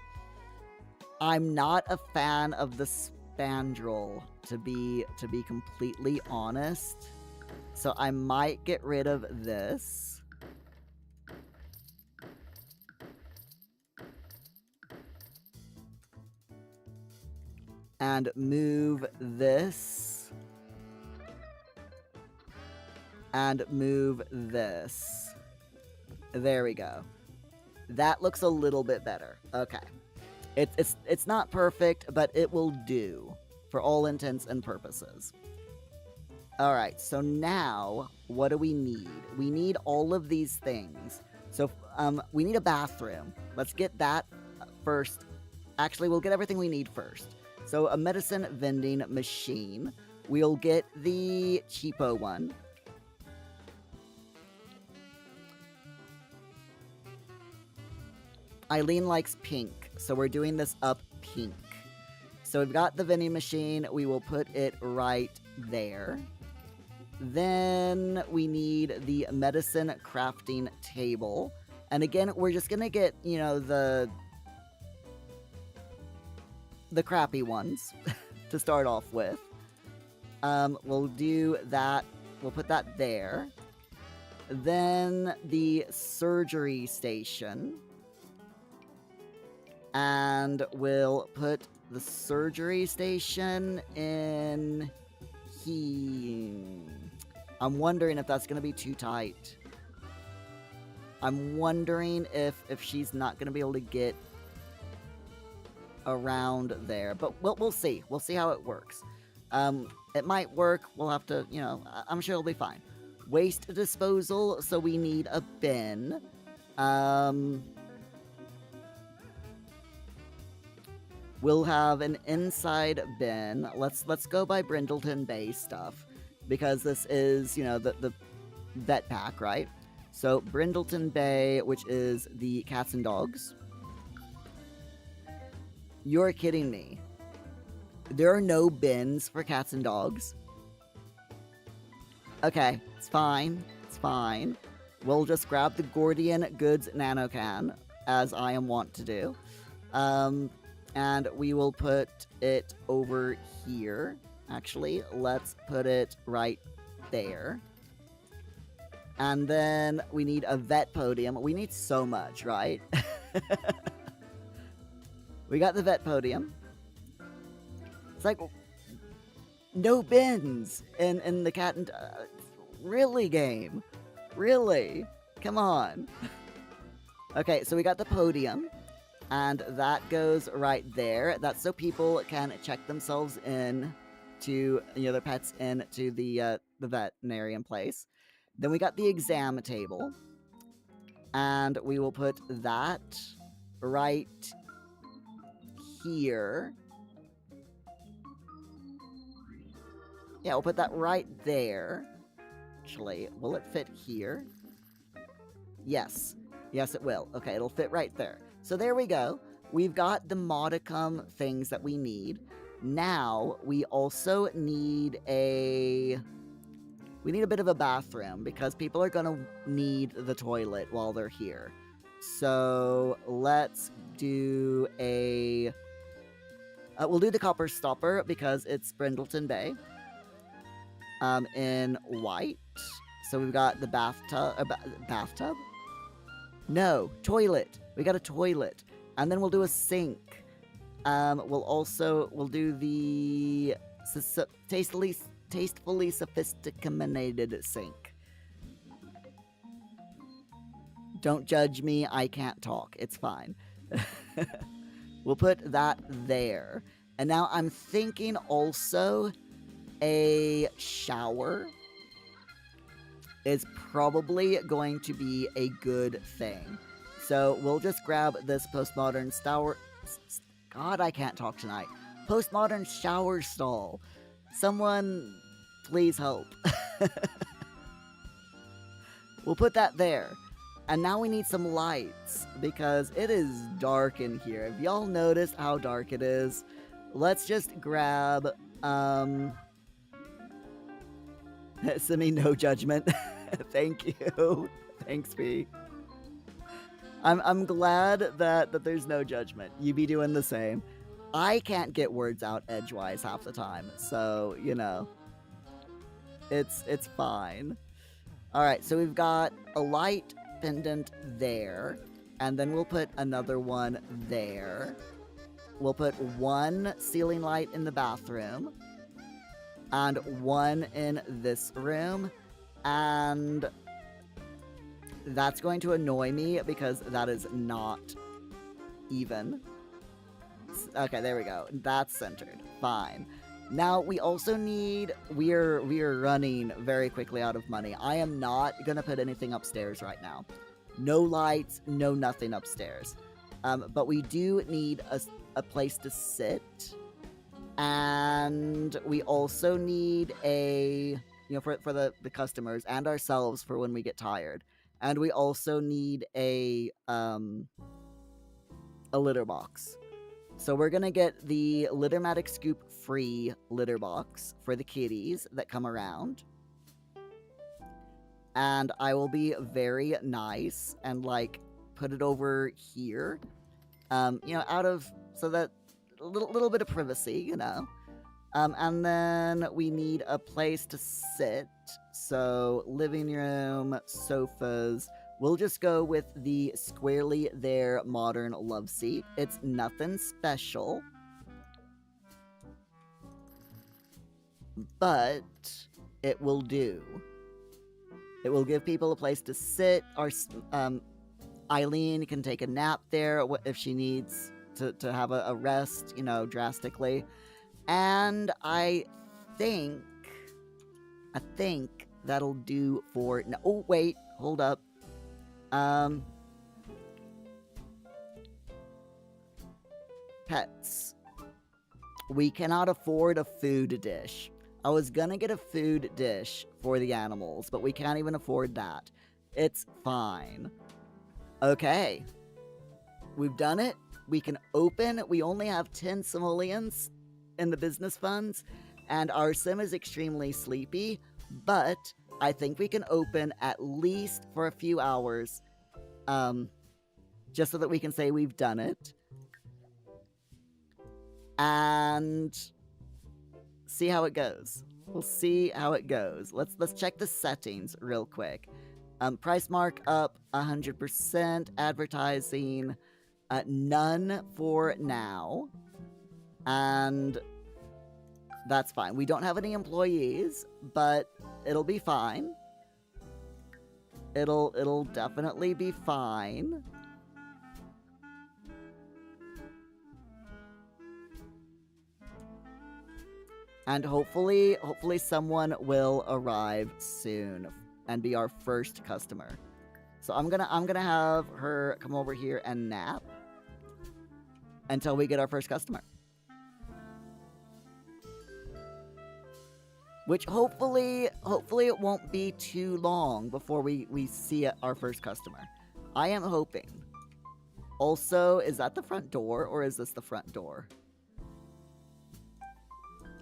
I'm not a fan of the spandrel, to be completely honest. So I might get rid of this. And move this. And move this. There we go. That looks a little bit better. Okay. It's not perfect, but it will do for all intents and purposes. Alright, so now, what do we need? We need all of these things. So, we need a bathroom. Let's get that first. Actually, we'll get everything we need first. So, a medicine vending machine. We'll get the cheapo one. Eileen likes pink, so we're doing this up pink. So we've got the vending machine. We will put it right there. Then we need the medicine crafting table. And again, we're just going to get, you know, the crappy ones to start off with. We'll do that. We'll put that there. Then the surgery station. And we'll put the surgery station in here. I'm wondering if that's going to be too tight. I'm wondering if she's not going to be able to get around there. But we'll see. We'll see how it works. It might work. We'll have to, you know, I'm sure it'll be fine. Waste disposal, so we need a bin. We'll have an inside bin. Let's go by Brindleton Bay stuff, because this is, you know, the vet pack, right? So Brindleton Bay, which is the cats and dogs. You're kidding me. There are no bins for cats and dogs. Okay, it's fine. It's fine. We'll just grab the Gordian Goods Nano Can, as I am wont to do. And we will put it over here. Actually, let's put it right there. And then we need a vet podium. We need so much, right? We got the vet podium. It's like, no bins in the cat and... really, game? Really? Come on. Okay, so we got the podium. And that goes right there. That's so people can check themselves in to, you know, their pets into the veterinarian place. Then we got the exam table. And we will put that right here. Yeah, we'll put that right there. Actually, will it fit here? Yes. Yes, it will. Okay, it'll fit right there. So there we go. We've got the modicum things that we need. Now, we also need a bit of a bathroom, because people are going to need the toilet while they're here. So let's do a... we'll do the copper stopper, because it's Brindleton Bay. In white. So we've got the bathtub. Bathtub? No, toilet. We got a toilet. And then we'll do a sink. We'll do the tastefully sophisticated sink. Don't judge me, I can't talk. It's fine. We'll put that there. And now I'm thinking also a shower is probably going to be a good thing. So we'll just grab this postmodern shower... God, I can't talk tonight. Postmodern shower stall. Someone, please help. We'll put that there. And now we need some lights because it is dark in here. Have y'all noticed how dark it is? Let's just grab, Simi, no judgment. Thank you. Thanks, P. I'm glad that there's no judgment. You be doing the same. I can't get words out edgewise half the time, so you know, it's fine. All right, so we've got a light pendant there, and then we'll put another one there. We'll put one ceiling light in the bathroom, and one in this room, and that's going to annoy me because that is not even. Okay, there we go. That's centered. Fine. Now we also need. We're running very quickly out of money. I am not gonna put anything upstairs right now. No lights, no nothing upstairs. But we do need a place to sit, and we also need a for the customers and ourselves for when we get tired. And we also need a litter box. So we're gonna get the Littermatic Scoop free litter box for the kitties that come around. And I will be very nice and like put it over here. Out of so that a little bit of privacy, and then we need a place to sit. So living room, sofas. We'll just go with the squarely there modern love seat. It's nothing special, but it will do. It will give people a place to sit. Our Eileen can take a nap there if she needs to have a rest, drastically. And I think that'll do for. No, oh wait, hold up. Pets. We cannot afford a food dish. I was gonna get a food dish for the animals, but we can't even afford that. It's fine. Okay. We've done it. We can open. We only have 10 simoleons in the business funds, and our sim is extremely sleepy, but I think we can open at least for a few hours, just so that we can say we've done it. And see how it goes. We'll see how it goes. Let's check the settings real quick. Price mark up 100%. Advertising, none for now. And that's fine. We don't have any employees, but it'll be fine. It'll definitely be fine. And hopefully someone will arrive soon and be our first customer. So I'm gonna have her come over here and nap until we get our first customer. Which hopefully it won't be too long before we see our first customer. I am hoping. Also, is that the front door or is this the front door?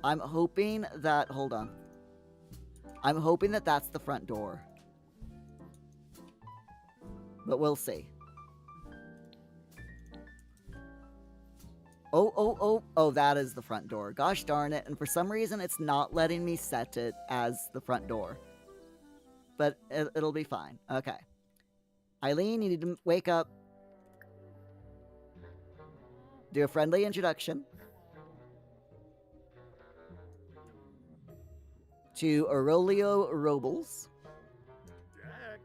I'm hoping that, hold on. I'm hoping that that's the front door. But we'll see. Oh, that is the front door. Gosh darn it. And for some reason, it's not letting me set it as the front door. But it'll be fine. Okay. Eileen, you need to wake up. Do a friendly introduction to Aurelio Robles. Jack.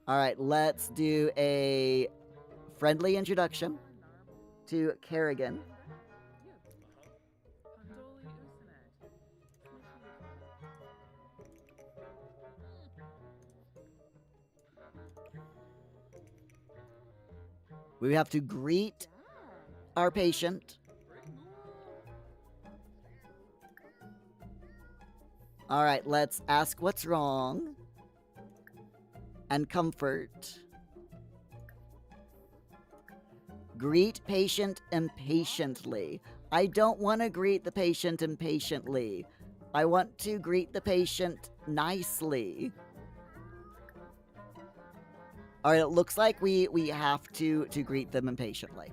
Alright, let's do a friendly introduction to Kerrigan. We have to greet our patient. Alright, let's ask what's wrong. And comfort. Greet patient impatiently. I don't want to greet the patient impatiently. I want to greet the patient nicely. Alright, it looks like we have to greet them impatiently.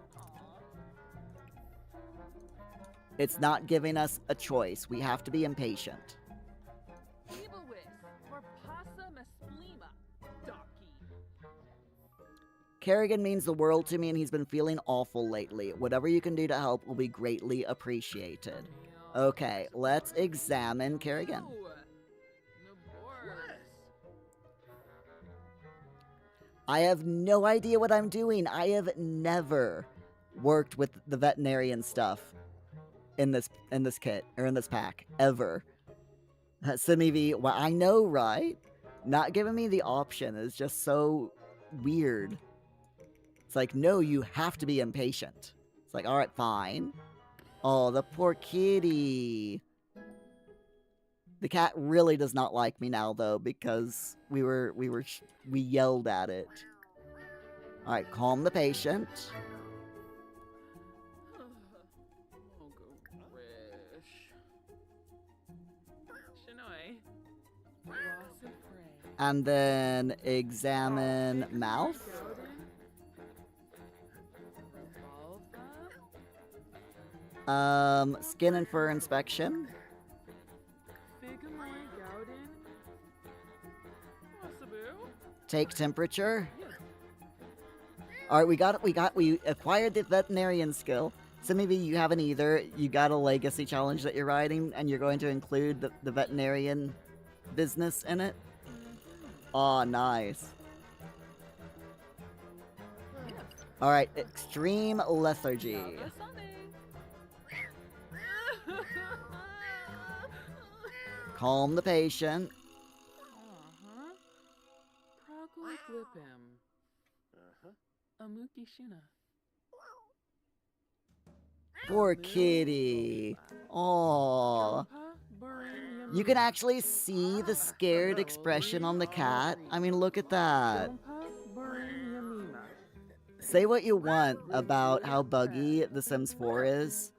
It's not giving us a choice. We have to be impatient. Kerrigan means the world to me and he's been feeling awful lately. Whatever you can do to help will be greatly appreciated. Okay, let's examine Kerrigan. I have no idea what I'm doing. I have never worked with the veterinarian stuff in this kit or in this pack ever. Simi V, well, I know, right? Not giving me the option is just so weird. It's like, no, you have to be impatient. It's like, all right, fine. Oh, the poor kitty. The cat really does not like me now, though, because we yelled at it. All right, calm the patient. And then examine mouth. Skin and fur inspection. Take temperature. All right, we acquired the veterinarian skill. So maybe you haven't either. You got a legacy challenge that you're riding, and you're going to include the veterinarian business in it. Aw, nice. All right, extreme lethargy. Calm the patient. Poor kitty. Aww. You can actually see the scared expression on the cat. I mean, look at that. Say what you want about how buggy The Sims 4 is.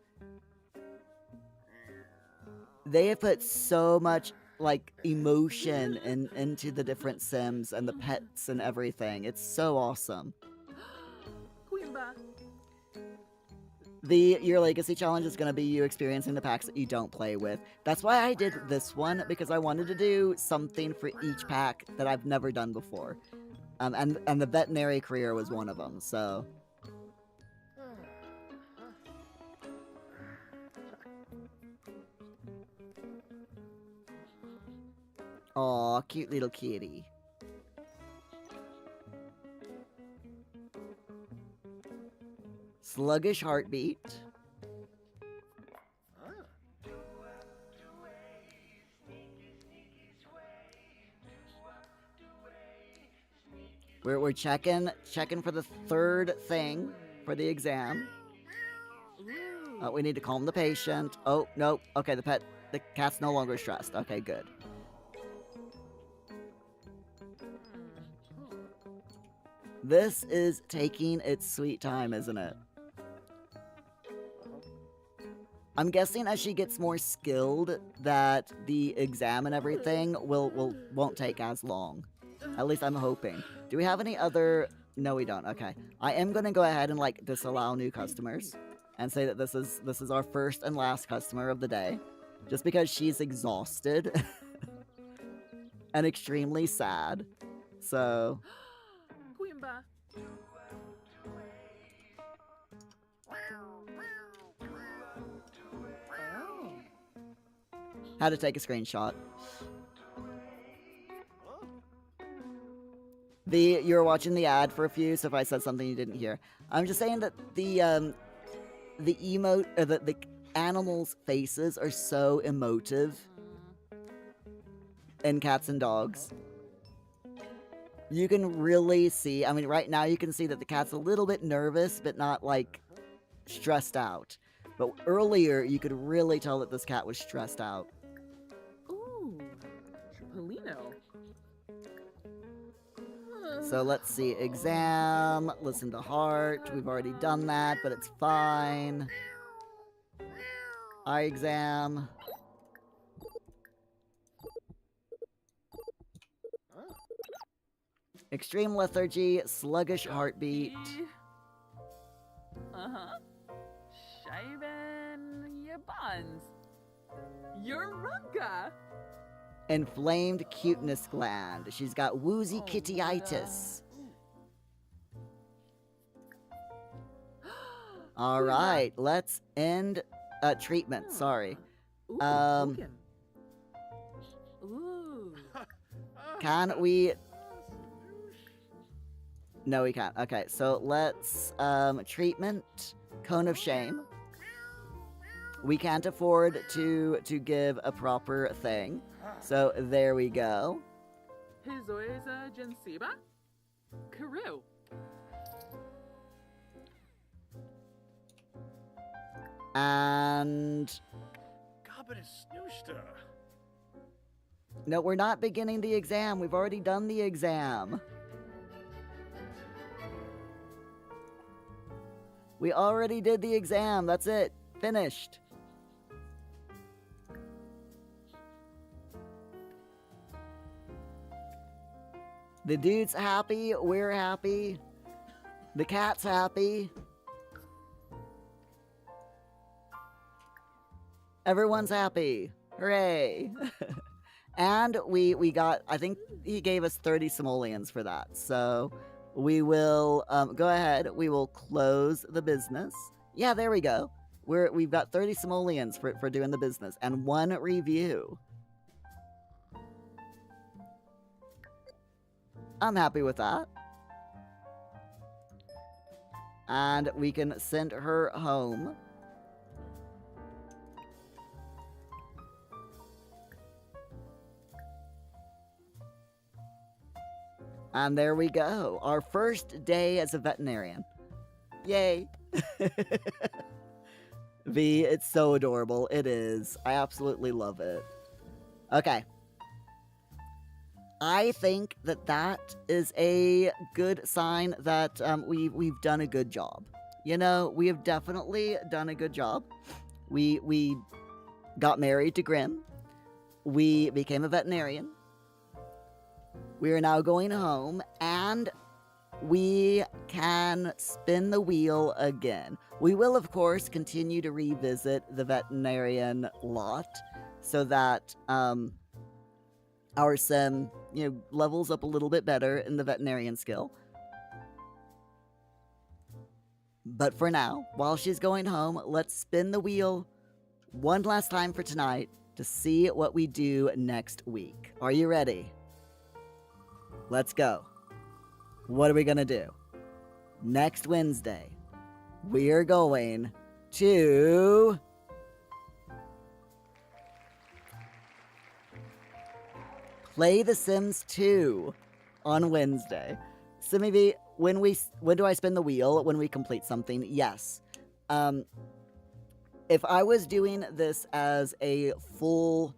They have put so much, like, emotion into the different Sims and the pets and everything. It's so awesome. Your legacy challenge is going to be you experiencing the packs that you don't play with. That's why I did this one, because I wanted to do something for each pack that I've never done before. And the veterinary career was one of them, so... Aw, cute little kitty. Sluggish heartbeat. We're checking for the third thing for the exam. We need to calm the patient. Oh, nope. Okay, the cat's no longer stressed. Okay, good. This is taking its sweet time, isn't it? I'm guessing as she gets more skilled that the exam and everything won't take as long. At least I'm hoping. Do we have any other... No, we don't. Okay. I am going to go ahead and, like, disallow new customers and say that this is our first and last customer of the day. Just because she's exhausted and extremely sad. So... How to take a screenshot. You're watching the ad for a few, so if I said something you didn't hear. I'm just saying that the emote, or the animals' faces are so emotive in cats and dogs. You can really see, I mean, right now you can see that the cat's a little bit nervous, but not, like, stressed out. But earlier, you could really tell that this cat was stressed out. Polino. So let's see. Exam, listen to heart. We've already done that, but it's fine. Eye exam. Extreme lethargy, sluggish heartbeat. Uh-huh. Scheiben Yabans. Urunga. Inflamed cuteness gland. She's got woozy kittyitis. All right, let's end treatment. Sorry. Ooh, Um, Hogan. Ooh. Can we? No, we can't. Okay, so let's treatment. Cone of shame. We can't afford to give a proper thing. So there we go. Hizoiza Jensiba. Karu. And no, we're not beginning the exam. We've already done the exam. We already did the exam. That's it. Finished. The dude's happy. We're happy. The cat's happy. Everyone's happy. Hooray. And we got, I think he gave us 30 simoleons for that. So we will go ahead. We will close the business. Yeah, there we go. We've got 30 simoleons for doing the business and 1 review. I'm happy with that. And we can send her home. And there we go. Our first day as a veterinarian. Yay. V, it's so adorable. It is. I absolutely love it. Okay. I think that is a good sign that we've done a good job. You know, we have definitely done a good job. We got married to Grimm. We became a veterinarian. We are now going home, and we can spin the wheel again. We will, of course, continue to revisit the veterinarian lot so that our sim, levels up a little bit better in the veterinarian skill. But for now, while she's going home, let's spin the wheel one last time for tonight to see what we do next week. Are you ready? Let's go. What are we gonna do? Next Wednesday, we are going to play The Sims 2 on Wednesday. Simmy V, when do I spin the wheel? When we complete something? Yes. If I was doing this as a full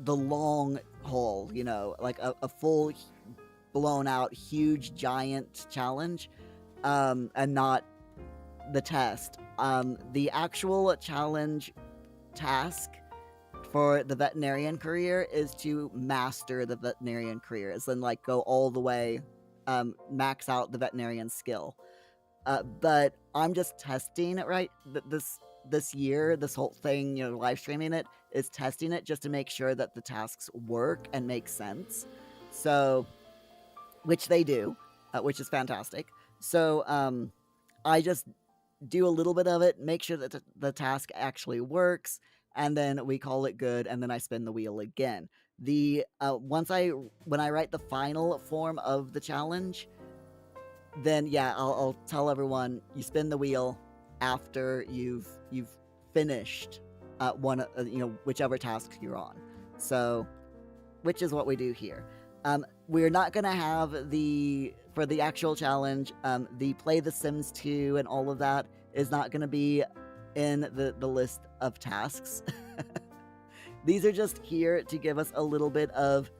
the long haul, like a full blown out huge giant challenge, and not the test. The actual challenge task for the veterinarian career is to master the veterinarian career, as in like go all the way, max out the veterinarian skill. But I'm just testing it, right? This year, this whole thing, live streaming it, is testing it just to make sure that the tasks work and make sense. So, which they do, which is fantastic. So, I just do a little bit of it, make sure that the task actually works, and then we call it good, and then I spin the wheel again. When I write the final form of the challenge, then yeah, I'll tell everyone you spin the wheel after you've finished one, whichever task you're on. So, which is what we do here. We're not gonna have for the actual challenge, the Play The Sims 2 and all of that is not gonna be in the list of tasks. These are just here to give us a little bit of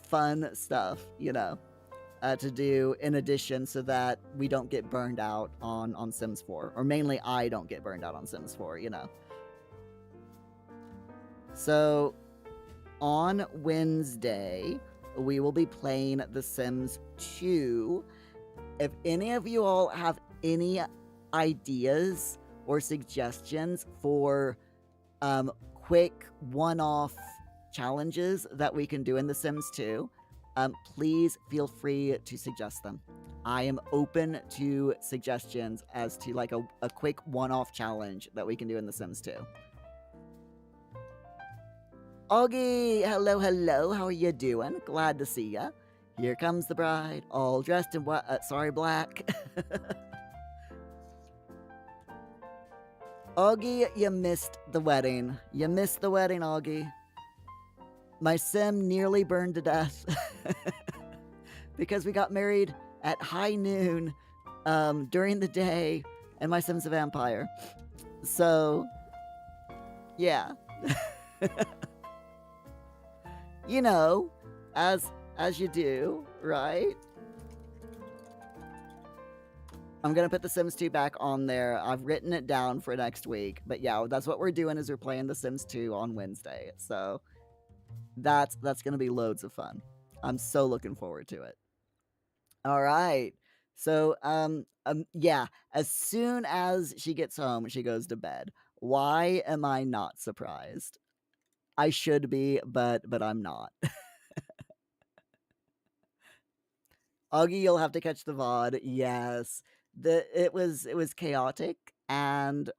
fun stuff, to do in addition, so that we don't get burned out on Sims 4, or mainly I don't get burned out on Sims 4. So on Wednesday, we will be playing The Sims 2. If any of you all have any ideas or suggestions for quick one-off challenges that we can do in The Sims 2, please feel free to suggest them. I am open to suggestions as to like a quick one-off challenge that we can do in The Sims 2. Augie, hello, hello. How are you doing? Glad to see ya. Here comes the bride, all dressed in black. Augie, you missed the wedding. You missed the wedding, Augie. My sim nearly burned to death because we got married at high noon during the day, and my sim's a vampire. So, yeah. As you do, right? I'm gonna put The Sims 2 back on there. I've written it down for next week. But yeah, that's what we're doing, is we're playing The Sims 2 on Wednesday. So that's gonna be loads of fun. I'm so looking forward to it. All right. So yeah, as soon as she gets home, she goes to bed. Why am I not surprised? I should be, but I'm not. Augie, you'll have to catch the VOD. Yes. It was chaotic, and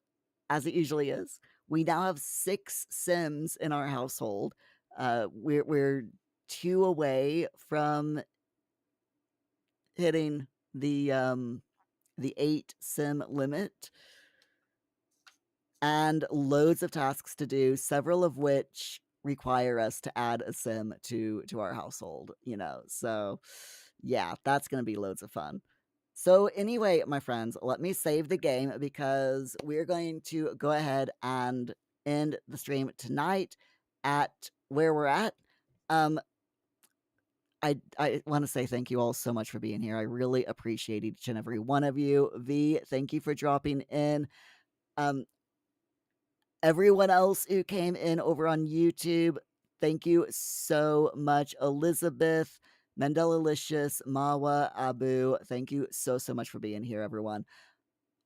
as it usually is. We now have 6 Sims in our household. We're 2 away from hitting the 8 Sim limit, and loads of tasks to do, several of which require us to add a Sim to our household, So yeah, that's going to be loads of fun. So anyway, my friends, let me save the game, because we're going to go ahead and end the stream tonight at where we're at. I want to say thank you all so much for being here. I really appreciate each and every one of you. V, thank you for dropping in. Everyone else who came in over on YouTube, thank you so much. Elizabeth, Mandelicious, Mawa, Abu, thank you so much for being here, everyone.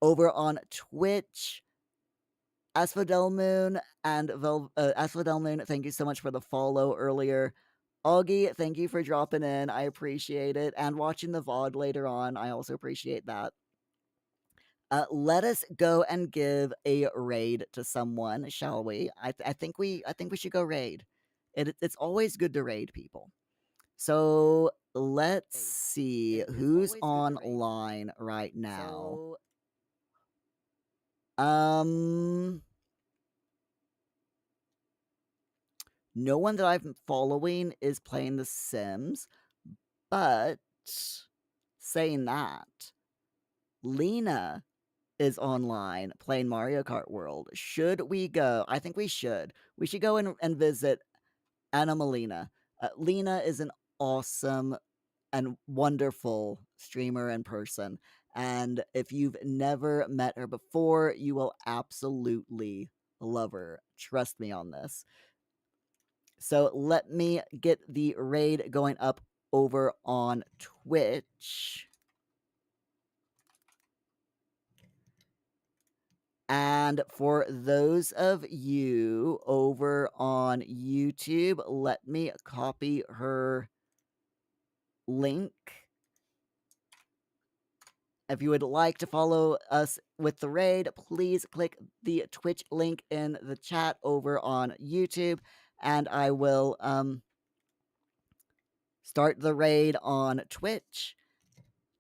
Over on Twitch, Asphodel Moon and Asphodel Moon, thank you so much for the follow earlier. Augie, thank you for dropping in. I appreciate it. And watching the VOD later on, I also appreciate that. Let us go and give a raid to someone, shall we? I think we should go raid. It's always good to raid people. So let's see who's online right now. No one that I'm following is playing The Sims, but saying that, Lena is online playing Mario Kart World. Should we go? I think we should. We should go and visit Anna Molina. Lena is an awesome and wonderful streamer in person. And if you've never met her before, you will absolutely love her. Trust me on this. So let me get the raid going up over on Twitch. And for those of you over on YouTube, let me copy her link. If you would like to follow us with the raid, please click the Twitch link in the chat over on YouTube, and I will start the raid on Twitch.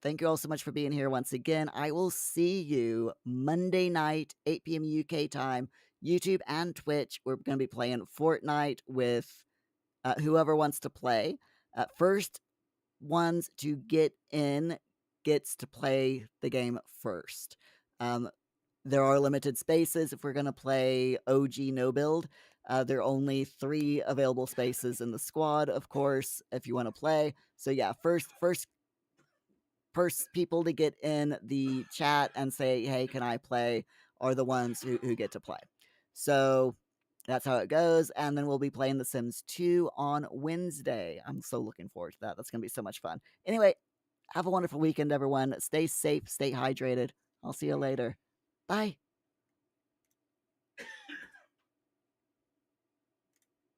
Thank you all so much for being here once again. I will see you Monday night, 8 p.m. UK time, YouTube and Twitch. We're going to be playing Fortnite with whoever wants to play. First ones to get in gets to play the game first. There are limited spaces if we're going to play OG no build. There are only 3 available spaces in the squad, of course, if you want to play. So yeah, first people to get in the chat and say, hey, can I play, are the ones who get to play. So that's how it goes. And then we'll be playing The Sims 2 on Wednesday. I'm so looking forward to that. That's going to be so much fun. Anyway, have a wonderful weekend, everyone. Stay safe, stay hydrated. I'll see you later. Bye.